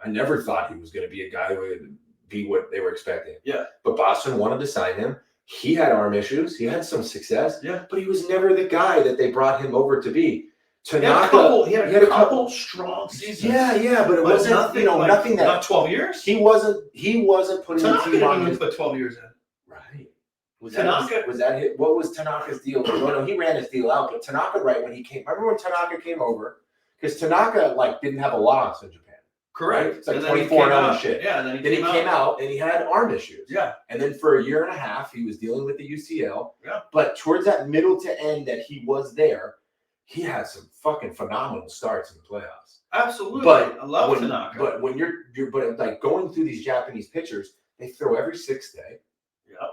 I never thought he was going to be a guy who would be what they were expecting. Yeah. But Boston wanted to sign him. He had arm issues. He had some success. Yeah. But he was never the guy that they brought him over to be. Tanaka, he had a couple strong seasons. Yeah, but it wasn't nothing, nothing that not 12 years. He wasn't putting Tanaka the team on didn't his even put 12 years in. right. Was that his, what was Tanaka's deal? No, he ran his deal out, but Tanaka, right when he came, remember when Tanaka came over? Because Tanaka didn't have a loss in Japan. Correct. Right? It's like 24-0 and shit. Yeah, and then he came out and he had arm issues. Yeah. And then for 1.5 years, he was dealing with the UCL. Yeah. But towards that middle to end that he was there, he had some fucking phenomenal starts in the playoffs. Absolutely. But I love Tanaka. But when you're going through these Japanese pitchers, they throw every 6th day. Yep.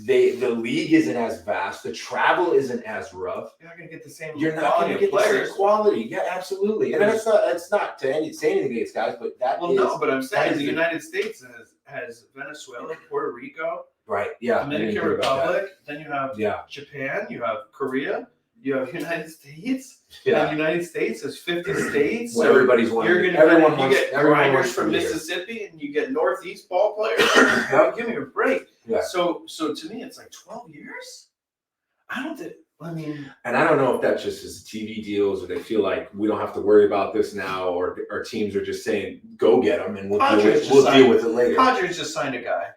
The league isn't as vast. The travel isn't as rough. You're not going to get the same You're not going to get the same quality. Yeah, absolutely. And it's not to say anything against guys, but no, but I'm saying the United States has Venezuela, Puerto Rico, right? Yeah, Dominican Republic. Then you have Japan. You have Korea. You have United States. Yeah. And the United States has 50 states. Well, everybody's one. You get grinders from Mississippi, and you get Northeast ball players. Give me a break. Yeah. So to me, it's like 12 years. And I don't know if that's just as TV deals, or they feel like we don't have to worry about this now, or our teams are just saying, "Go get them, and we'll deal with it later." Padres just signed a guy.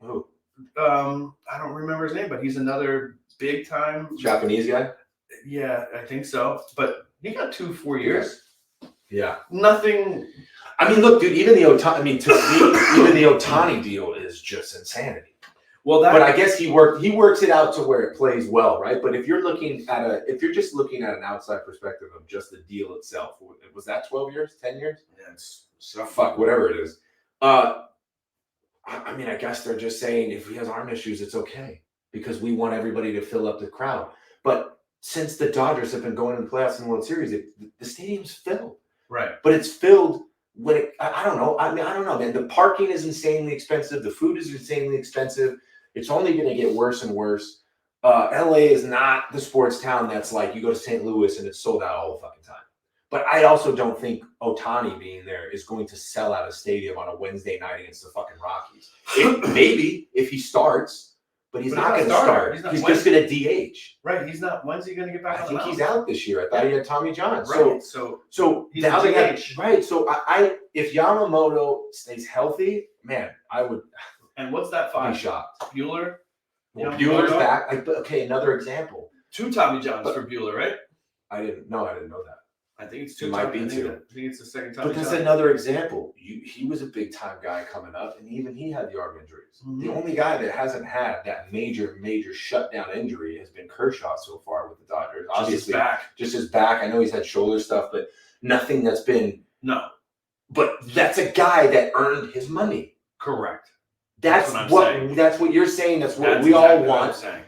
Who? I don't remember his name, but he's another big time Japanese guy. Yeah, I think so. But he got 4 years. Yeah. Nothing. I mean, look, dude. Even the Ohtani. To me, even the Ohtani deal is just insanity. Well, but I guess he works it out to where it plays well, right? But if you're just looking at an outside perspective of just the deal itself, was that 12 years, 10 years? Yeah, it's whatever it is. I mean, I guess they're just saying if he has arm issues, it's okay because we want everybody to fill up the crowd. But since the Dodgers have been going to the playoffs and World Series, the stadium's filled. Right. But it's filled when I don't know. I mean, I don't know, man. The parking is insanely expensive. The food is insanely expensive. It's only going to get worse and worse. LA is not the sports town that's like you go to St. Louis and it's sold out all the fucking time. But I also don't think Ohtani being there is going to sell out a stadium on a Wednesday night against the fucking Rockies. Maybe if he starts, but he's But not he's going to not starter. start. He's not- He's just going to DH. Right. He's not. When's he going to get back I on the think mound? he's out this year. I thought he had Tommy John. Right. So he's now a they have, DH. right. So I if Yamamoto stays healthy, man, I would And what's that be five? shocked. Bueller? Well, Yamamoto? Bueller's back. Okay, another example. 2 Tommy Johns for Bueller, right? I didn't know that. I think it's 2 It might Tommy. be I think 2. I think it's the second Tommy But that's John. another example. He was a big time guy coming up, and even he had the arm injuries. Mhm. The only guy that hasn't had that major shutdown injury has been Kershaw so far with the Dodgers. Obviously, just his back. I know he's had shoulder stuff, but nothing that's been. No. But that's a guy that earned his money. Correct. That's what I'm what saying. that's what you're saying. That's what That's we all exactly what I'm want. saying.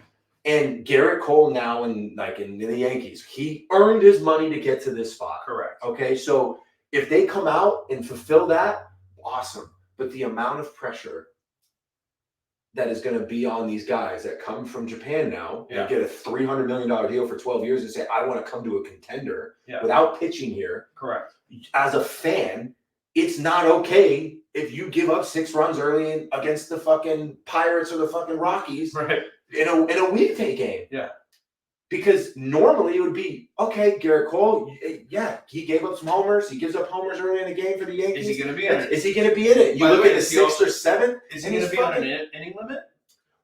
And Garrett Cole now in the Yankees, he earned his money to get to this spot. Correct. Okay, so if they come out and fulfill that, awesome. But the amount of pressure that is going to be on these guys that come from Japan now and get a $300 million deal for 12 years and say, I want to come to a contender without pitching here. Correct. As a fan, it's not okay if you give up 6 runs early against the fucking Pirates or the fucking Rockies Right. in a weekday game. Yeah. Because normally it would be, okay, Garrett Cole, he gave up some homers. He gives up homers early in the game for the Yankees. Is he going to be in it? Is he going to be in it? You By the look way, at the is he 6th also- or 7th. Is he going to be on an inning limit?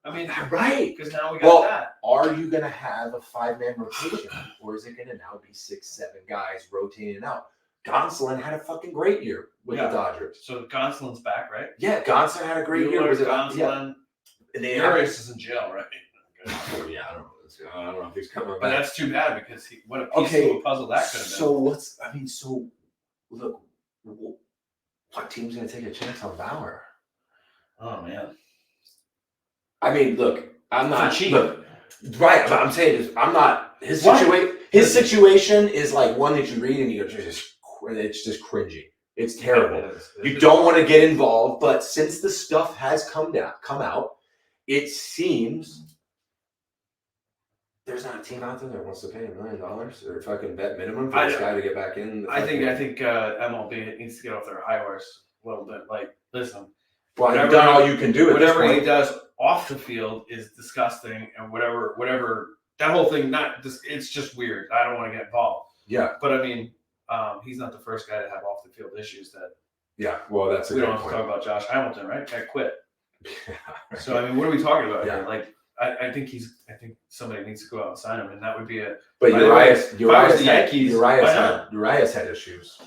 I mean, right. because now we got that. Are you going to have a 5-man rotation, or is it going to now be 6, 7 guys rotating out? Gonsolin had a fucking great year with the Dodgers. So Gonsolin's back, right? Yeah, Gonsolin had a great year. Bueller, Was it Gonsolin. And they Urias is in jail, right? yeah, I don't know if he's coming back. But that's too bad because what a piece of a puzzle that could have been. So look, what team's going to take a chance on Bauer? Oh man. I mean, look, I'm not cheap. Right, but I'm saying is I'm not his What? situation. His situation is like one that you read and you go, it's just cringy. It's terrible. It is. You don't want to get involved, but since the stuff has come out, it seems there's not a team out there that wants to pay $1 million or fucking bet minimum for this guy to get back in. I think MLB needs to get off their high horse a little bit. Like, listen. Well, you've done all you can do. Whatever he does off the field is disgusting, and whatever that whole thing. It's just weird. I don't want to get involved. Yeah, but I mean, he's not the first guy to have off the field issues. That well, that's we don't have to talk about Josh Hamilton, right? Guy quit. So I mean, what are we talking about here? Like, I think somebody needs to go out and sign him, and that would be a. But Urias had issues.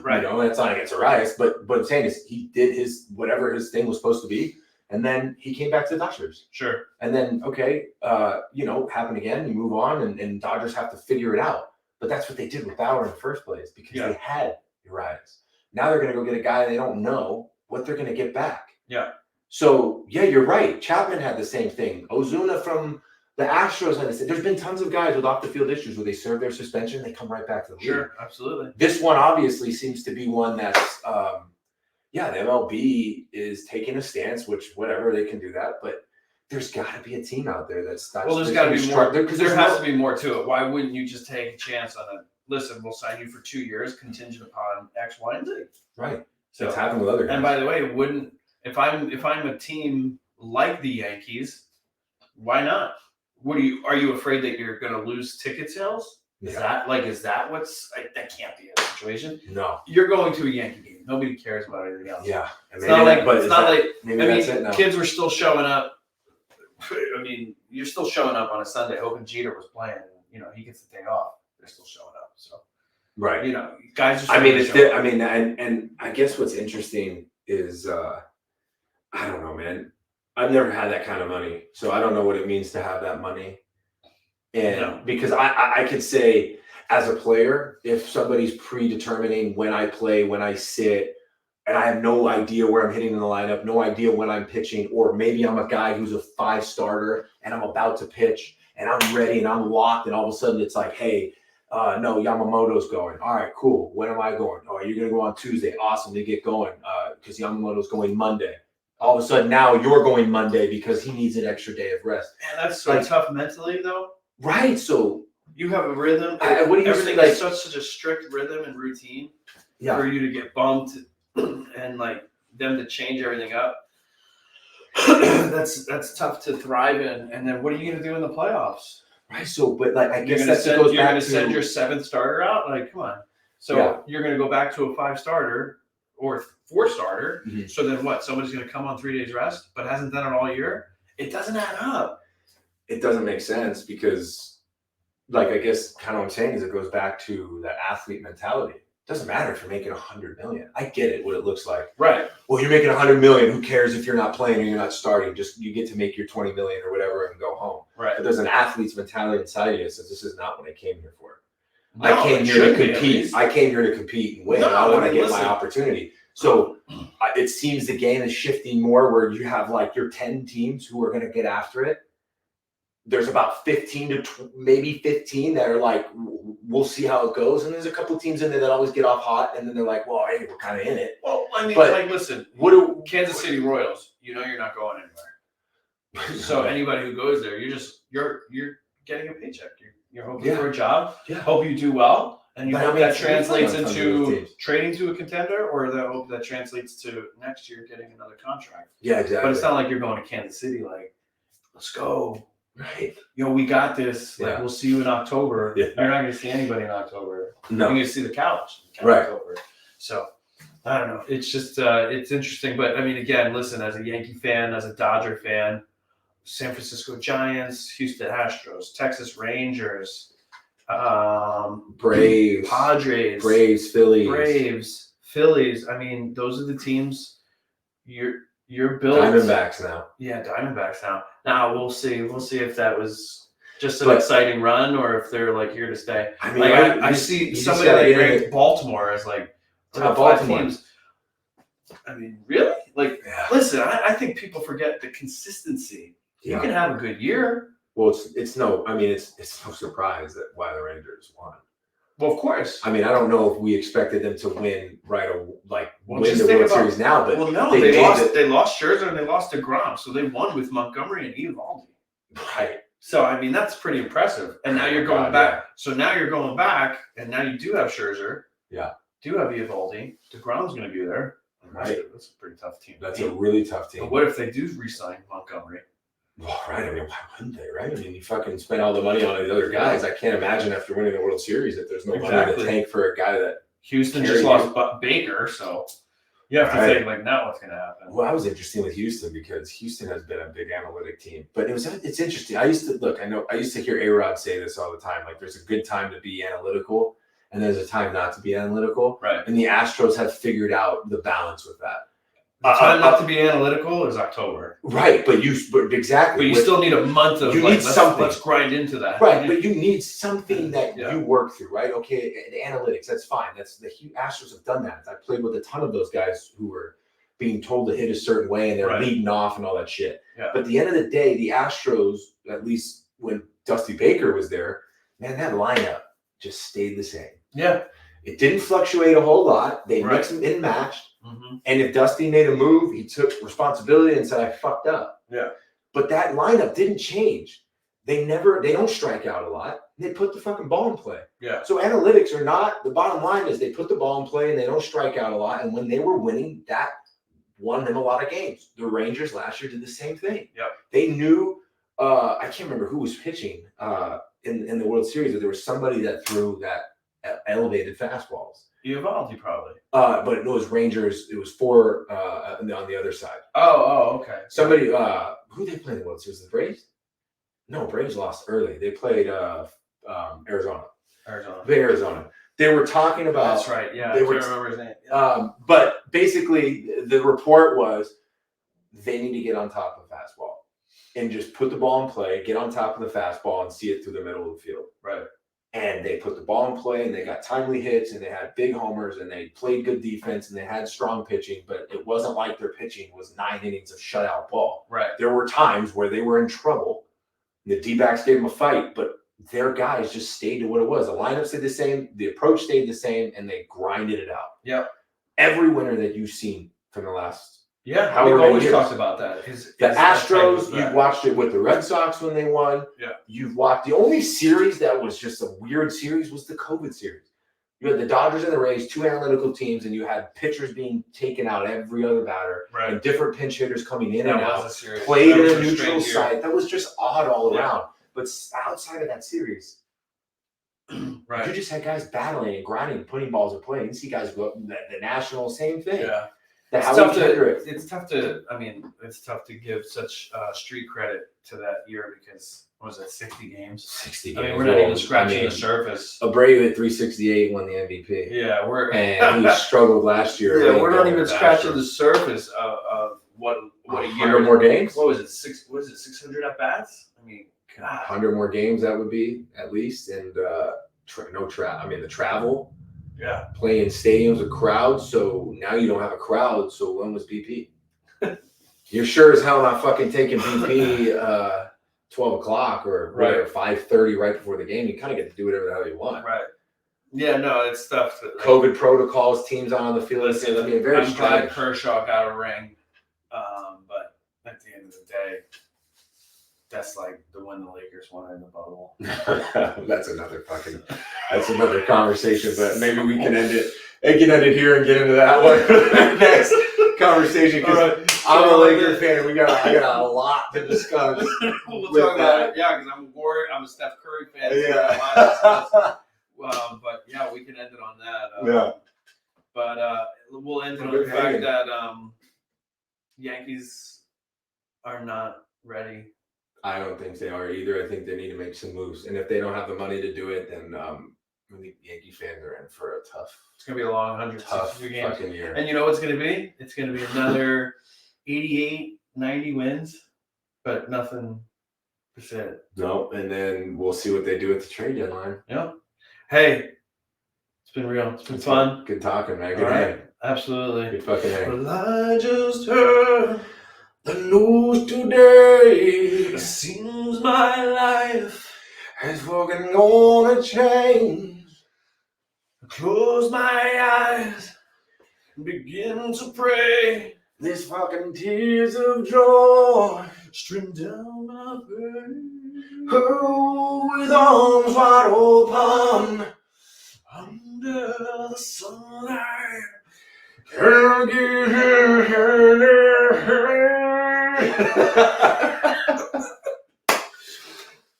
Right. You know, and it's not against Urias, but I'm saying is he did his whatever his thing was supposed to be, and then he came back to the Dodgers. Sure. And then happened again. You move on, and Dodgers have to figure it out. But that's what they did with Bauer in the first place because they had Urias. Now they're going to go get a guy they don't know what they're going to get back. Yeah. So you're right. Chapman had the same thing. Ozuna from the Astros had the same. There's been tons of guys with off the field issues where they serve their suspension, they come right back to the league. Sure, absolutely. This one obviously seems to be one that's, the MLB is taking a stance, which whatever they can do that, but there's got to be a team out there that's not. Well, there's got to be more because there has to be more to it. Why wouldn't you just take a chance on a listen? We'll sign you for 2 years, contingent upon X, Y, and Z. Right. So it's happened with other guys. And by the way, it wouldn't if I'm a team like the Yankees, why not? Are you afraid that you're going to lose ticket sales? Is that what's that can't be a situation? No. You're going to a Yankee game. Nobody cares about anything else. Yeah. It's not like that's it now. Kids were still showing up. I mean, you're still showing up on a Sunday hoping Jeter was playing. He gets the day off. They're still showing up. So right. Guys are and I guess what's interesting is I don't know, man. I've never had that kind of money, so I don't know what it means to have that money. And because I could say as a player, if somebody's predetermining when I play, when I sit, and I have no idea where I'm hitting in the lineup, no idea when I'm pitching, or maybe I'm a guy who's a 5 starter and I'm about to pitch and I'm ready and I'm locked, and all of a sudden it's like, hey, no, Yamamoto's going. All right, cool. When am I going? Oh, you're going to go on Tuesday. Awesome. They get going because Yamamoto's going Monday. All of a sudden now you're going Monday because he needs an extra day of rest. Man, that's so tough mentally, though. Right. So you have a rhythm. Everything is such a strict rhythm and routine for you to get bumped and like them to change everything up. that's tough to thrive in. And then what are you going to do in the playoffs? Right. So, but like, I You're guess going that goes to back to send your 7th starter out? Like, come on. So you're going to go back to a 5 starter or 4 starter. Mhm. So then what? Somebody's going to come on 3 days rest, but hasn't done it all year? It doesn't add up. It doesn't make sense because, like, I guess kind of what I'm saying is it goes back to the athlete mentality. It doesn't matter if you're making $100 million. I get it, what it looks like. Right. Well, you're making $100 million. Who cares if you're not playing or you're not starting? Just you get to make your $20 million or whatever and go home. Right. But there's an athlete's mentality inside you that says this is not what I came here for. No, I came here to compete. I came here to compete and win. No, I want to get listen. my opportunity. So it seems the game is shifting more where you have like your 10 teams who are going to get after it. There's about 15 to maybe 15 that are like, we'll see how it goes. And there's a couple teams in there that always get off hot. And then they're like, well, hey, we're kind of in it. Well, I mean, But like, listen, Kansas City Royals, you're not going anywhere. So anybody who goes there, you're getting a paycheck. You're hoping for a job. Yeah. Hope you do well. And you But hope I mean, that translates it's fun on some of those into teams. trading to a contender, or the hope that translates to next year getting another contract. Yeah, exactly. But it's not like you're going to Kansas City like, let's go. Right. We got this. Like, Yeah. we'll see you in October. Yeah. You're not going to see anybody in October. No. You're going to see the couch in Right. October. So, I don't know. It's just, it's interesting. But, I mean, again, listen, as a Yankee fan, as a Dodger fan, San Francisco Giants, Houston Astros, Texas Rangers, Braves, Padres, Phillies. I mean, those are the teams you're built. Diamondbacks now. Yeah, Diamondbacks now. Now we'll see. We'll see if that was just an But- exciting run or if they're like here to stay. I mean, Like I you see just somebody gotta like get ranked it. Baltimore as like Top top 5 Baltimore. teams. I mean, really? Like, Yeah. listen, I think people forget the consistency. You Yeah. can have a good year. Well, it's no surprise that why the Rangers won. Well, of course. I mean, I don't know if we expected them to win Well, win just the think World about- Series now, but Well, no, they they made lost. it. They lost Scherzer and they lost DeGrom, so they won with Montgomery and Eovaldi. Right. So I mean, that's pretty impressive. And now Oh you're my going God, back. yeah. So now you're going back, and now you do have Scherzer. Yeah. Do have Eovaldi. DeGrom's going to be there. Right. That's a pretty tough team. That's a really tough team. But what if they do re-sign Montgomery? Well, right. I mean, why wouldn't they, right? I mean, you fucking spend all the money on these other guys. I can't imagine after winning the World Series that there's no money in Exactly. the tank for a guy that. Houston Carry just you. lost Baker, so you have to Right. think like, now what's going to happen? Well, I was interesting with Houston because Houston has been a big analytic team, but it's interesting. I used to hear A-Rod say this all the time. Like, there's a good time to be analytical, and there's a time not to be analytical. Right. And the Astros have figured out the balance with that. The time not to be analytical is October. Right, but exactly. But you still need a month of You like, need something. let's grind into that. Right, but you need something that Yeah. you work through, right? Okay, the analytics, that's fine. That's the Astros have done that. I played with a ton of those guys who were being told to hit a certain way and they're Right. leading off and all that shit. Yeah. But at the end of the day, the Astros, at least when Dusty Baker was there, man, that lineup just stayed the same. Yeah. It didn't fluctuate a whole lot. They Right. mixed and matched. Mm-hmm. And if Dusty made a move, he took responsibility and said, I fucked up. Yeah. But that lineup didn't change. They don't strike out a lot. They put the fucking ball in play. Yeah. So analytics are not, the bottom line is they put the ball in play and they don't strike out a lot. And when they were winning, that won them a lot of games. The Rangers last year did the same thing. Yep. They knew, I can't remember who was pitching in the World Series, but there was somebody that threw that elevated fastballs. Eovaldi probably. But it was Rangers. It was 4 on the other side. Oh, okay. Somebody, who they played in the World Series? The Braves? No, Braves lost early. They played Arizona. Arizona. They were talking about. That's right. Yeah. They I were- can't remember his name. But basically, the report was they need to get on top of the fastball and just put the ball in play, get on top of the fastball, and see it through the middle of the field. Right. And they put the ball in play, and they got timely hits, and they had big homers, and they played good defense, and they had strong pitching. But it wasn't like their pitching was 9 innings of shutout ball. Right. There were times where they were in trouble. The D-backs gave them a fight, but their guys just stayed to what it was. The lineup stayed the same, the approach stayed the same, and they grinded it out. Yep. Every winner that you've seen from the last Yeah. however We've many always years. talked about that. The Astros, you've watched it with the Red Sox when they won. Yeah. You've watched the only series that was just a weird series was the COVID series. You had the Dodgers and the Rays, two analytical teams, and you had pitchers being taken out every other batter, and different pinch hitters coming in and out. Played in a neutral site. That was just odd all around. But outside of that series, you just had guys battling and grinding and putting balls in play. And you see guys go the National, same thing. Yeah. It's tough to give such street credit to that year because what was it, 60 games? 60 I games. mean, we're not even scratching the surface. Abreu hit 368, won the MVP. Yeah, and he struggled last year. Yeah, we're not even scratching the surface of what a year. 100 more games? What was it? 600 at bats? I mean, God. 100 more games, that would be at least, and the travel. Yeah. Playing stadiums with crowds, so now you don't have a crowd, so when was BP? You're sure as hell not fucking taking BP 12 o'clock or 5:30 right before the game. You kind of get to do whatever the hell you want. Right. Yeah, no, it's tough. COVID protocols, teams on the field. Listen, I'm glad Kershaw got a ring, but at the end of the day, that's like the when the Lakers won in the bubble. That's another conversation, but maybe we can end it. I can end it here and get into that one next conversation because I'm a Laker fan. I got a lot to discuss. We'll talk about it. Yeah, because I'm worried. I'm a Steph Curry fan. Yeah. But yeah, we can end it on that. But we'll end it on the fact that Yankees are not ready. I don't think they are either. I think they need to make some moves. And if they don't have the money to do it, then I think Yankee fans are in for a tough. It's going to be a long 162 games. Fucking year. And you know what it's going to be? It's going to be another 88, 90 wins, but nothing to say. No, and then we'll see what they do at the trade deadline. Yep. Hey, it's been real. It's been fun. Good talking, man. Good hang. Absolutely. Good fucking hang. Well, I just heard the news today. It seems my life is fucking gonna change. I close my eyes and begin to pray. These fucking tears of joy stream down my face. Oh, with arms wide open under the sunlight.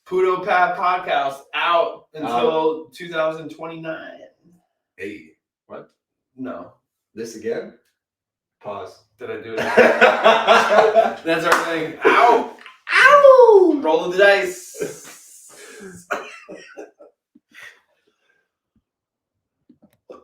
Puto Pav Podcast out until 2029. Hey, what? No. This again? Pause. Did I do it? That's our thing. Ow! Ow! Roll the dice.